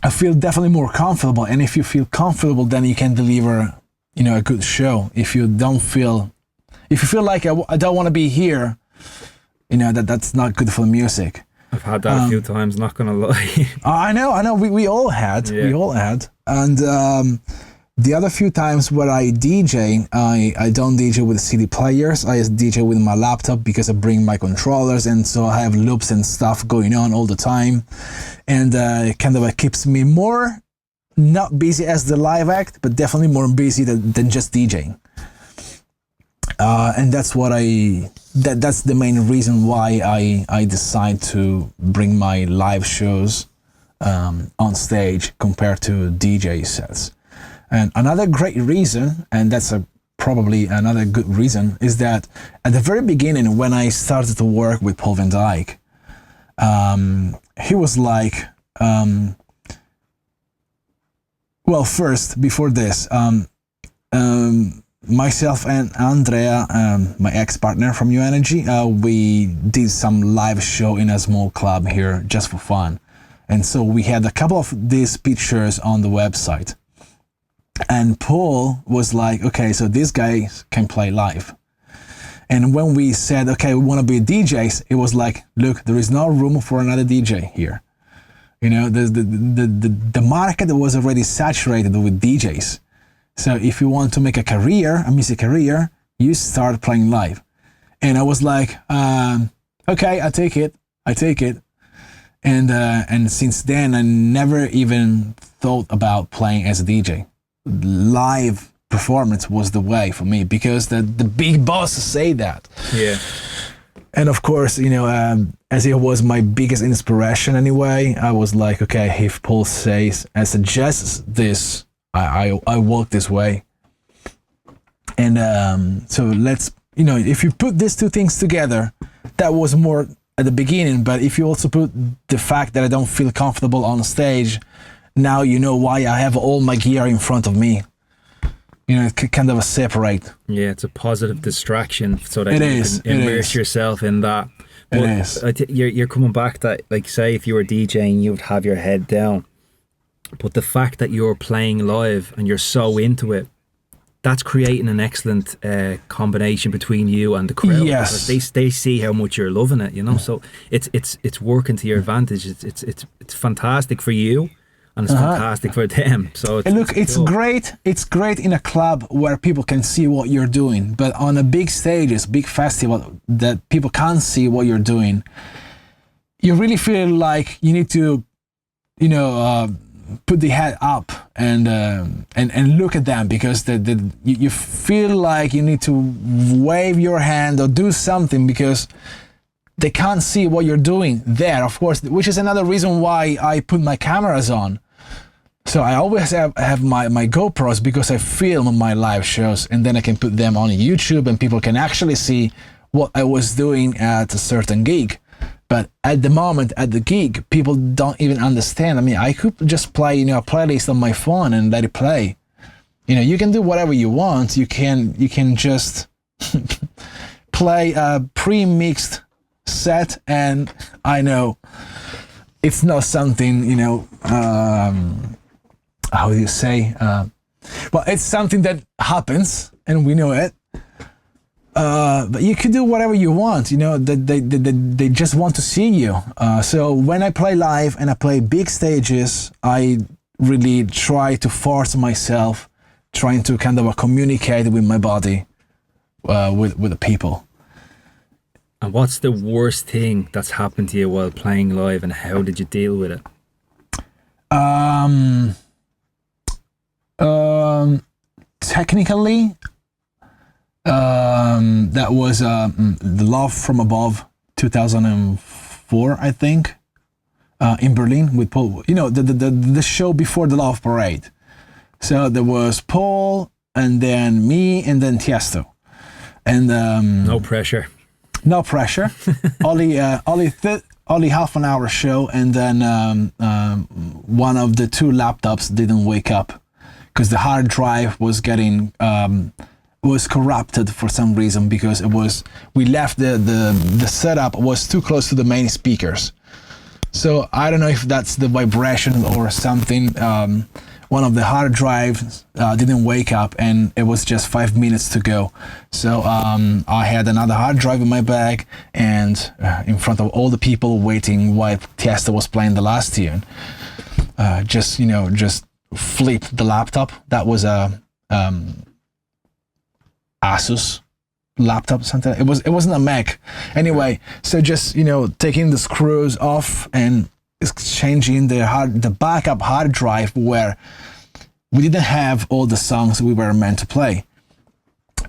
I feel definitely more comfortable, and if you feel comfortable then you can deliver a good show. If you feel like I don't want to be here, that's not good for the music. I've had that a few times, not gonna lie. I know. We all had. Yeah. We all had. And the other few times where I DJ, I don't DJ with CD players. I just DJ with my laptop because I bring my controllers, and so I have loops and stuff going on all the time, and it kind of keeps me more not busy as the live act, but definitely more busy than just DJing. And that's that's the main reason why I decide to bring my live shows on stage compared to DJ sets. And another great reason, and that's probably another good reason, is that at the very beginning when I started to work with Paul van Dyk, he was like, well, first, before this, myself and Andrea, my ex-partner from New Energy, we did some live show in a small club here just for fun. And so we had a couple of these pictures on the website. And Paul was like, okay, so these guys can play live. And when we said, okay, we want to be DJs, it was like, look, there is no room for another DJ here. The market was already saturated with DJs. So if you want to make a music career, you start playing live. And I was like, okay, I take it. and since then I never even thought about playing as a DJ. Live performance was the way for me because the big bosses say that. Yeah. And of course, as it was my biggest inspiration anyway, I was like, okay, if Paul suggests this, I walk this way. And so let's, if you put these two things together, that was more at the beginning. But if you also put the fact that I don't feel comfortable on stage, now you know why I have all my gear in front of me. Kind of a separate. Yeah, it's a positive distraction so that can immerse yourself in that. But it is. You're coming back that, like, say if you were DJing, you would have your head down. But the fact that you're playing live and you're so into it, that's creating an excellent combination between you and the crowd. Yes. Because they see how much you're loving it, So it's working to your advantage. It's fantastic for you. And it's fantastic for them. So it's great. It's great in a club where people can see what you're doing, but on a big stages, big festival that people can't see what you're doing, you really feel like you need to, put the head up and look at them because you feel like you need to wave your hand or do something because they can't see what you're doing there, of course, which is another reason why I put my cameras on. So I always have my GoPros because I film my live shows and then I can put them on YouTube and people can actually see what I was doing at a certain gig. But at the moment, at the gig, people don't even understand. I mean, I could just play, a playlist on my phone and let it play. You can do whatever you want. You can just play a pre-mixed set, and I know it's not something how do you say well, it's something that happens and we know it, but you can do whatever you want. They just want to see you, so when I play live and I play big stages, I really try to force myself trying to kind of communicate with my body, with the people. And what's the worst thing that's happened to you while playing live, and how did you deal with it? Technically, that was the Love from Above 2004, I think, in Berlin with Paul. The show before the Love Parade. So there was Paul, and then me, and then Tiesto, and no pressure. No pressure. only half an hour show, and then one of the two laptops didn't wake up because the hard drive was getting was corrupted for some reason because we left the setup was too close to the main speakers. So I don't know if that's the vibration or something. One of the hard drives didn't wake up, and it was just 5 minutes to go. So I had another hard drive in my bag, and in front of all the people waiting while Tiesto was playing the last tune, just flipped the laptop. That was a Asus laptop, something. It wasn't a Mac. Anyway, so just taking the screws off and exchanging the backup hard drive where we didn't have all the songs we were meant to play,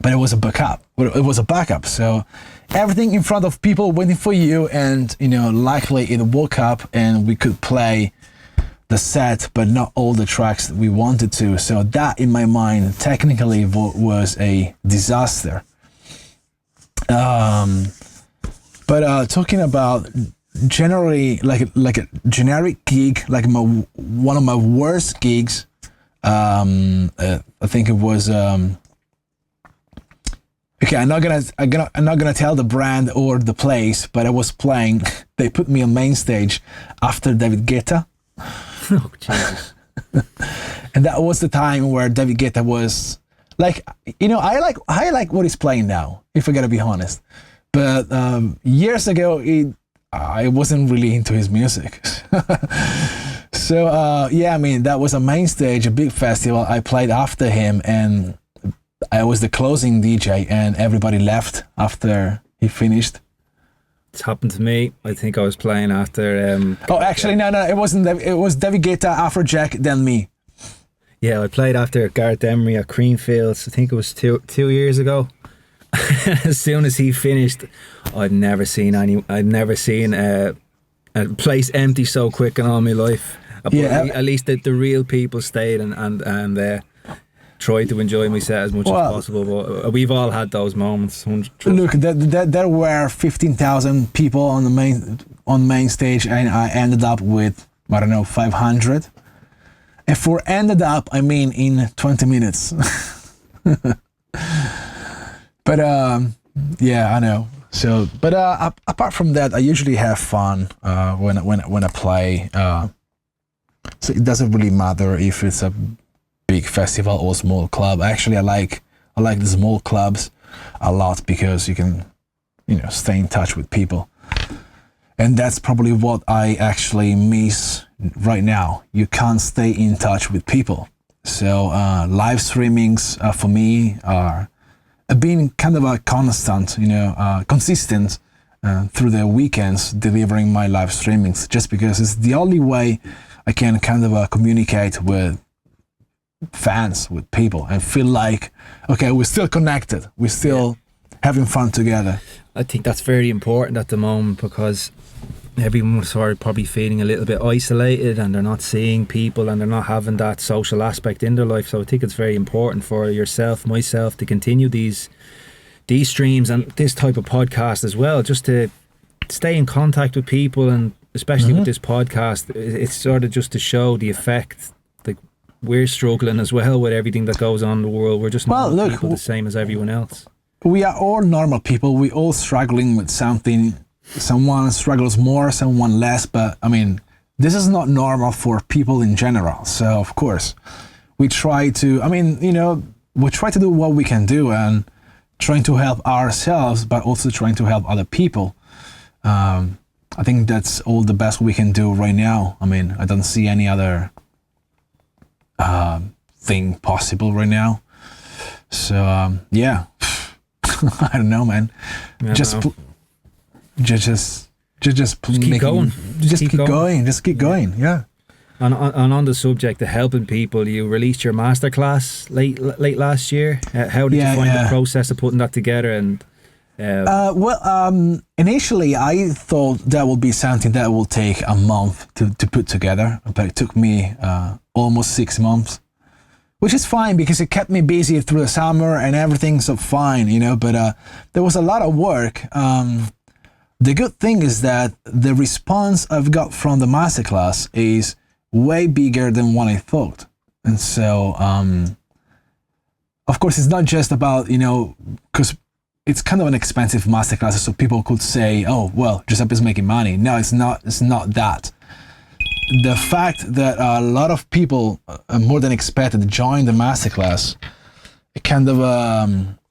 but it was a backup. It was a backup. So everything in front of people waiting for you, and luckily it woke up and we could play the set, but not all the tracks that we wanted to. So that, in my mind, technically was a disaster. But talking about generally like a generic gig, like one of my worst gigs, I think it was okay, I'm not gonna tell the brand or the place, but I was playing, they put me on main stage after David Guetta. Oh Jesus. And that was the time where David Guetta was like, I like what he's playing now, if I gotta be honest, but years ago I wasn't really into his music. So yeah, I mean, that was a main stage, a big festival. I played after him, and I was the closing DJ, and everybody left after he finished. It's happened to me. I think I was playing after. Oh, actually, no, it wasn't. It was David Guetta, Afrojack, then me. Yeah, I played after Gareth Emery at Creamfields. I think it was two years ago. As soon as he finished, I'd never seen a place empty so quick in all my life. But Yeah. at least the real people stayed and tried to enjoy my set as much as possible. But we've all had those moments. Look, there were 15,000 people on the main stage, and I ended up with, I don't know, 500. And for ended up, I mean in 20 minutes. But yeah, I know. So, but apart from that, I usually have fun when I play. So it doesn't really matter if it's a big festival or small club. Actually, I like the small clubs a lot because you can, stay in touch with people. And that's probably what I actually miss right now. You can't stay in touch with people. So live streamings for me are being kind of a constant, consistent through the weekends, delivering my live streamings, just because it's the only way I can kind of communicate with fans, with people, and feel like, okay, we're still connected. We're still having fun together. I think that's very important at the moment because everyone's sort of probably feeling a little bit isolated and they're not seeing people and they're not having that social aspect in their life. So I think it's very important for yourself, myself, to continue these streams and this type of podcast as well, just to stay in contact with people, and especially with this podcast, it's sort of just to show the effect. Like, we're struggling as well with everything that goes on in the world. We're just not people the same as everyone else. We are all normal people. We're all struggling with something. Someone struggles more, someone less, but I mean, this is not normal for people in general. So of course, we try to, we try to do what we can do and trying to help ourselves, but also trying to help other people. I think that's all the best we can do right now. I mean, I don't see any other thing possible right now. So yeah, I don't know, man. Just keep going. Just keep going. Yeah. And on the subject of helping people, you released your masterclass late last year. How did you find the process of putting that together? And initially I thought that would be something that will take a month to put together, but it took me almost 6 months, which is fine because it kept me busy through the summer and everything's so fine, but there was a lot of work. The good thing is that the response I've got from the masterclass is way bigger than what I thought. And so, of course, it's not just about, because it's kind of an expensive masterclass, so people could say, oh, well, Giuseppe's making money. No, it's not that. The fact that a lot of people, more than expected, joined the masterclass, it kind of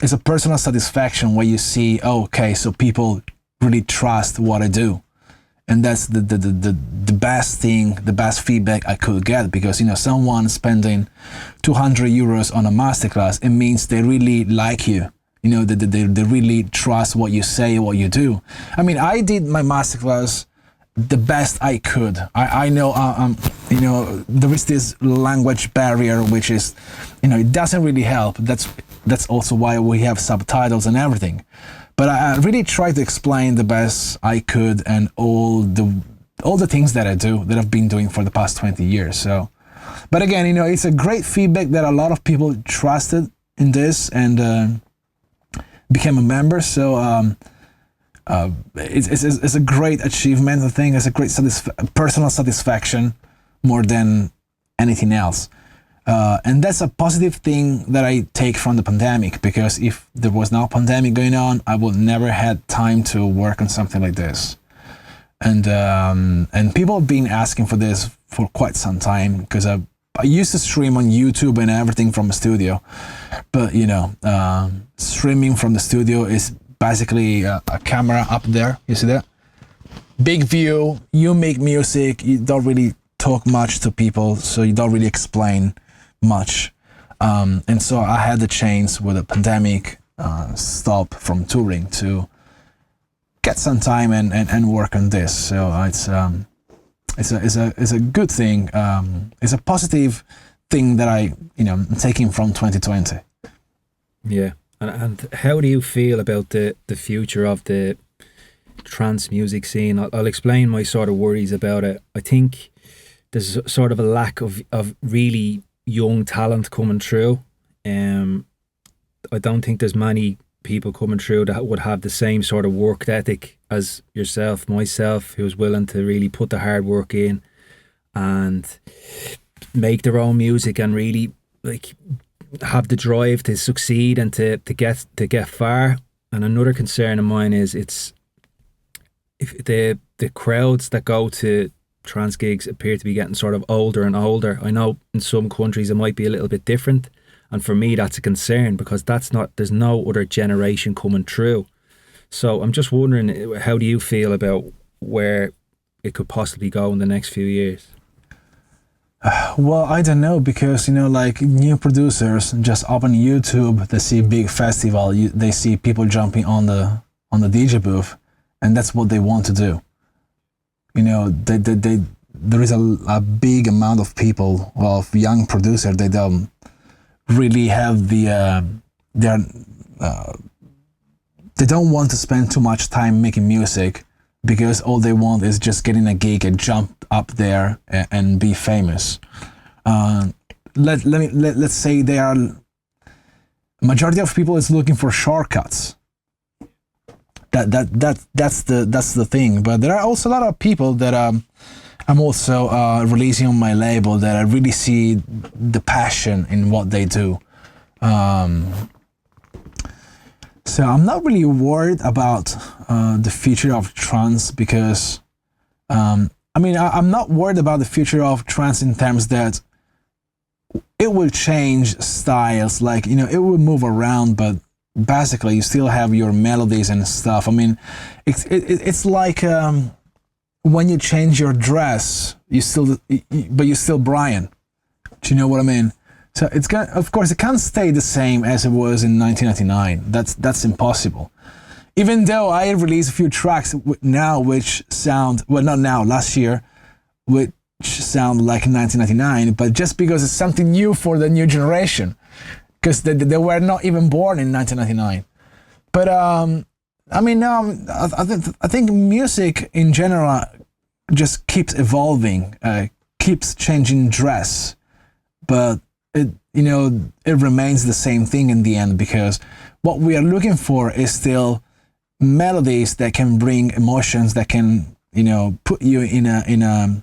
it's a personal satisfaction where you see, oh, okay, so people really trust what I do. And that's the best thing, the best feedback I could get, because someone spending 200 euros on a masterclass, it means they really like you. They really trust what you say, what you do. I mean, I did my masterclass the best I could. I know, there is this language barrier, which is, it doesn't really help. That's also why we have subtitles and everything. But I really tried to explain the best I could and all the things that I do, that I've been doing for the past 20 years. So, but again, it's a great feedback that a lot of people trusted in this and became a member. So it's a great achievement. I think it's a great personal satisfaction more than anything else. And that's a positive thing that I take from the pandemic, because if there was no pandemic going on, I would never had time to work on something like this. And people have been asking for this for quite some time, because I used to stream on YouTube and everything from the studio, but streaming from the studio is basically a camera up there. You see that? Big view. You make music. You don't really talk much to people, so you don't really explain much. And so I had the chance with the pandemic stop from touring to get some time and work on this. So it's a good thing. It's a positive thing that I'm taking from 2020. Yeah. And how do you feel about the future of the trance music scene? I'll explain my sort of worries about it. I think there's sort of a lack of really young talent coming through. I don't think there's many people coming through that would have the same sort of work ethic as yourself, myself, who's willing to really put the hard work in and make their own music and really like have the drive to succeed and to get far. And another concern of mine is if the crowds that go to trance gigs appear to be getting sort of older and older. I know in some countries it might be a little bit different, and for me that's a concern because there's no other generation coming through. So I'm just wondering, how do you feel about where it could possibly go in the next few years? Well, I don't know, because like new producers just open YouTube, they see big festival, they see people jumping on the DJ booth, and that's what they want to do. There is a big amount of people, of young producers. They don't really have they don't want to spend too much time making music, because all they want is just getting a gig and jump up there and be famous. Let's say majority of people is looking for shortcuts. That's the thing. But there are also a lot of people that I'm also releasing on my label that I really see the passion in what they do. So I'm not really worried about the future of trance, because I'm not worried about the future of trance in terms that it will change styles, like it will move around, but basically you still have your melodies and stuff. It's like when you change your dress, but you're still Bryan. Do you know what I mean? So of course, it can't stay the same as it was in 1999. That's impossible. Even though I released a few tracks now which sound, well, not now, last year, which sound like 1999, but just because it's something new for the new generation, because they were not even born in 1999. But now I think music in general just keeps evolving, keeps changing dress, but it remains the same thing in the end, because what we are looking for is still melodies that can bring emotions, that can put you in a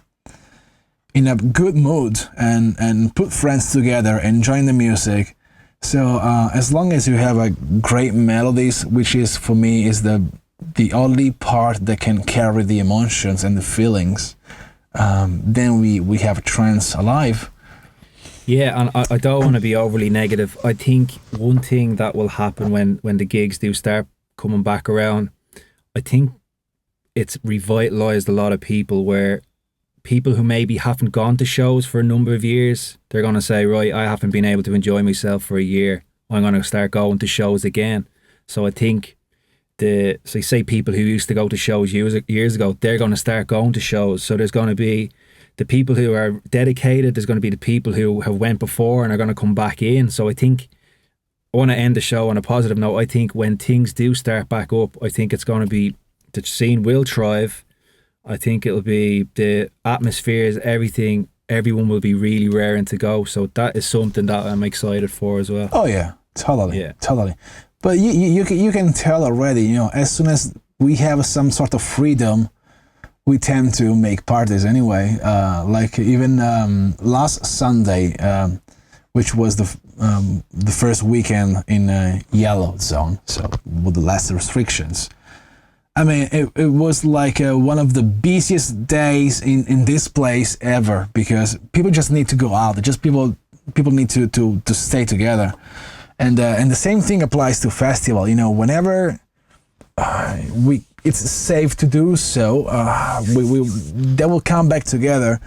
good mood and put friends together, enjoying the music. So as long as you have a great melodies, which is for me is the only part that can carry the emotions and the feelings, then we have trance alive. Yeah, and I don't want to be overly negative. I think one thing that will happen when the gigs do start coming back around, I think it's revitalized a lot of people, where people who maybe haven't gone to shows for a number of years, they're going to say, right, I haven't been able to enjoy myself for a year. I'm going to start going to shows again. So I think say people who used to go to shows years ago, they're going to start going to shows. So there's going to be the people who are dedicated, there's going to be the people who have went before and are going to come back in. So I think I want to end the show on a positive note. I think when things do start back up, I think it's going to be, the scene will thrive. I think it'll be the atmospheres, everything, everyone will be really raring to go. So that is something that I'm excited for as well. Oh yeah, totally. But you can tell already, as soon as we have some sort of freedom, we tend to make parties anyway. Like even last Sunday, which was the first weekend in yellow zone, so with the less restrictions. It was like one of the busiest days in this place ever, because people just need to go out. Just people need to stay together, and the same thing applies to festival. Whenever it's safe to do so, they will come back together,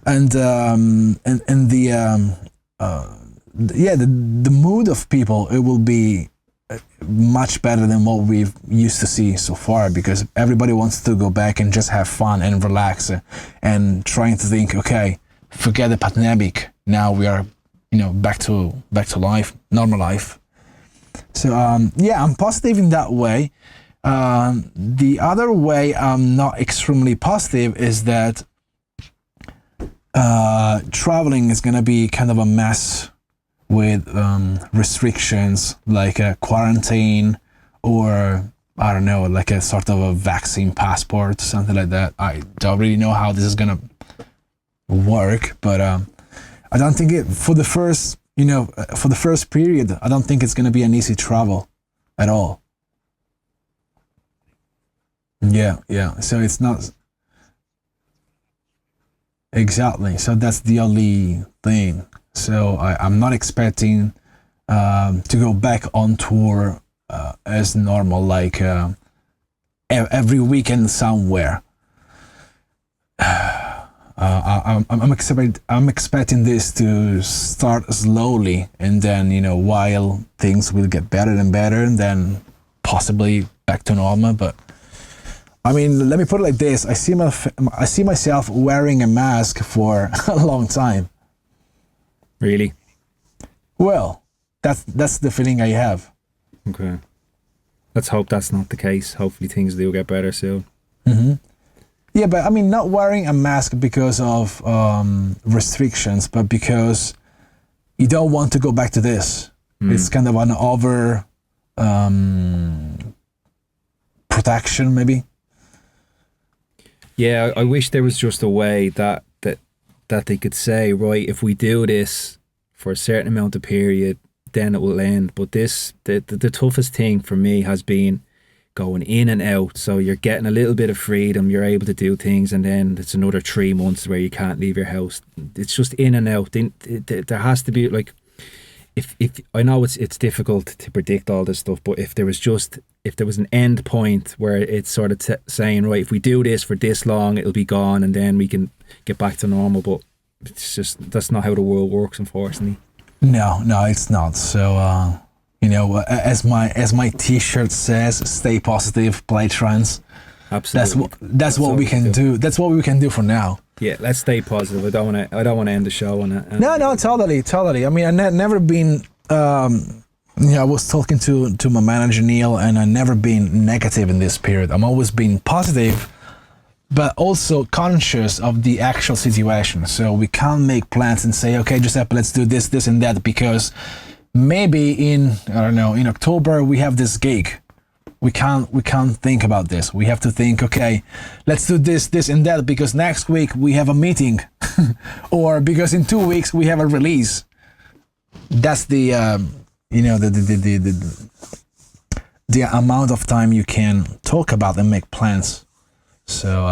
and the mood of people, it will be much better than what we've used to see so far, because everybody wants to go back and just have fun and relax and trying to think, okay, forget the pandemic. Now we are, back to life, normal life. So I'm positive in that way. The other way I'm not extremely positive is that traveling is gonna be kind of a mess with restrictions like a quarantine, or I don't know, like a sort of a vaccine passport, something like that. I don't really know how this is gonna work, but I don't think for the first period, I don't think it's gonna be an easy travel at all. Yeah. So it's not exactly. So that's the only thing. So I'm not expecting to go back on tour as normal, like every weekend somewhere. I'm expecting this to start slowly, and then while things will get better and better, and then possibly back to normal. But I mean, let me put it like this: I see myself wearing a mask for a long time. Really? Well, that's the feeling I have. Okay. Let's hope that's not the case. Hopefully things do get better soon. Mm-hmm. Yeah, but I mean, not wearing a mask because of restrictions, but because you don't want to go back to this. It's kind of an over protection, maybe. Yeah, I wish there was just a way that they could say, right, if we do this for a certain amount of period, then it will end. But the toughest thing for me has been going in and out. So you're getting a little bit of freedom, you're able to do things, and then it's another 3 months where you can't leave your house. It's just in and out. There has to be, like, if I know it's difficult to predict all this stuff, but if there was an end point where it's sort of saying, right, if we do this for this long, it'll be gone, and then we can get back to normal. But it's just, that's not how the world works, unfortunately. No, it's not. So as my T-shirt says, stay positive, play trance. Absolutely. That's what we can do. That's what we can do for now. Yeah, let's stay positive. I don't want to end the show on it. No, totally. I mean, I've never been. I was talking to my manager Neil, and I've never been negative in this period. I'm always been positive, but also conscious of the actual situation. So we can't make plans and say, okay, Giuseppe, let's do this, and that, because maybe in October we have this gig. We can't think about this. We have to think, okay, let's do this, and that, because next week we have a meeting, or because in 2 weeks we have a release. That's the the amount of time you can talk about and make plans. So,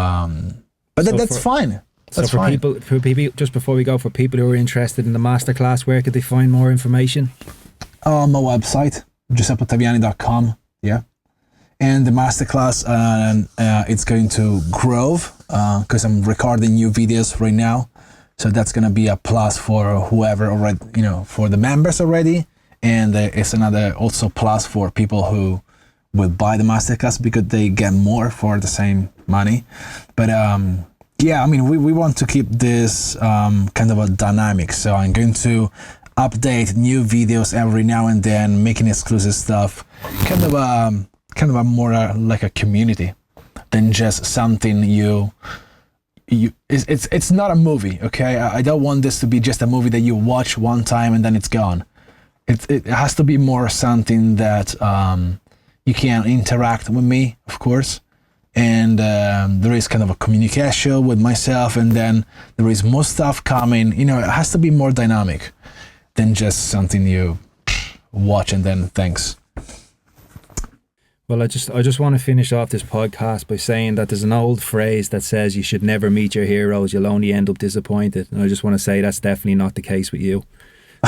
that's fine. That's fine. For people, just before we go, for people who are interested in the masterclass, where could they find more information? On my website, giuseppeottaviani.com. Yeah. And the masterclass, it's going to grow because I'm recording new videos right now. So that's going to be a plus for whoever already, for the members already. And it's another also plus for people who will buy the masterclass, because they get more for the same money. But yeah, I mean, we want to keep this kind of a dynamic. So I'm going to update new videos every now and then, making exclusive stuff, kind of a more like a community than just something it's not a movie, okay? I don't want this to be just a movie that you watch one time and then it's gone. It has to be more something that you can interact with me, of course, and there is kind of a communication with myself, and then there is more stuff coming. It has to be more dynamic than just something you watch and then thanks. Well, I just want to finish off this podcast by saying that there's an old phrase that says you should never meet your heroes, you'll only end up disappointed. And I just want to say that's definitely not the case with you.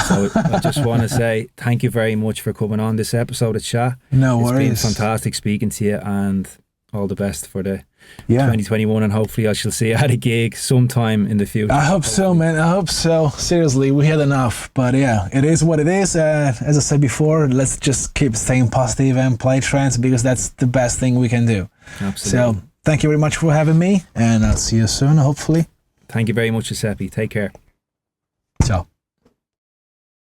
So I just want to say thank you very much for coming on this episode of Chat. No worries. It's been fantastic speaking to you, and all the best for the Yeah. 2021, and hopefully I shall see you at a gig sometime in the future. I hope so, man. I hope so. Seriously, we had enough. But yeah, it is what it is. As I said before, let's just keep staying positive and play trance, because that's the best thing we can do. Absolutely. So thank you very much for having me, and I'll see you soon, hopefully. Thank you very much, Giuseppe. Take care. Ciao.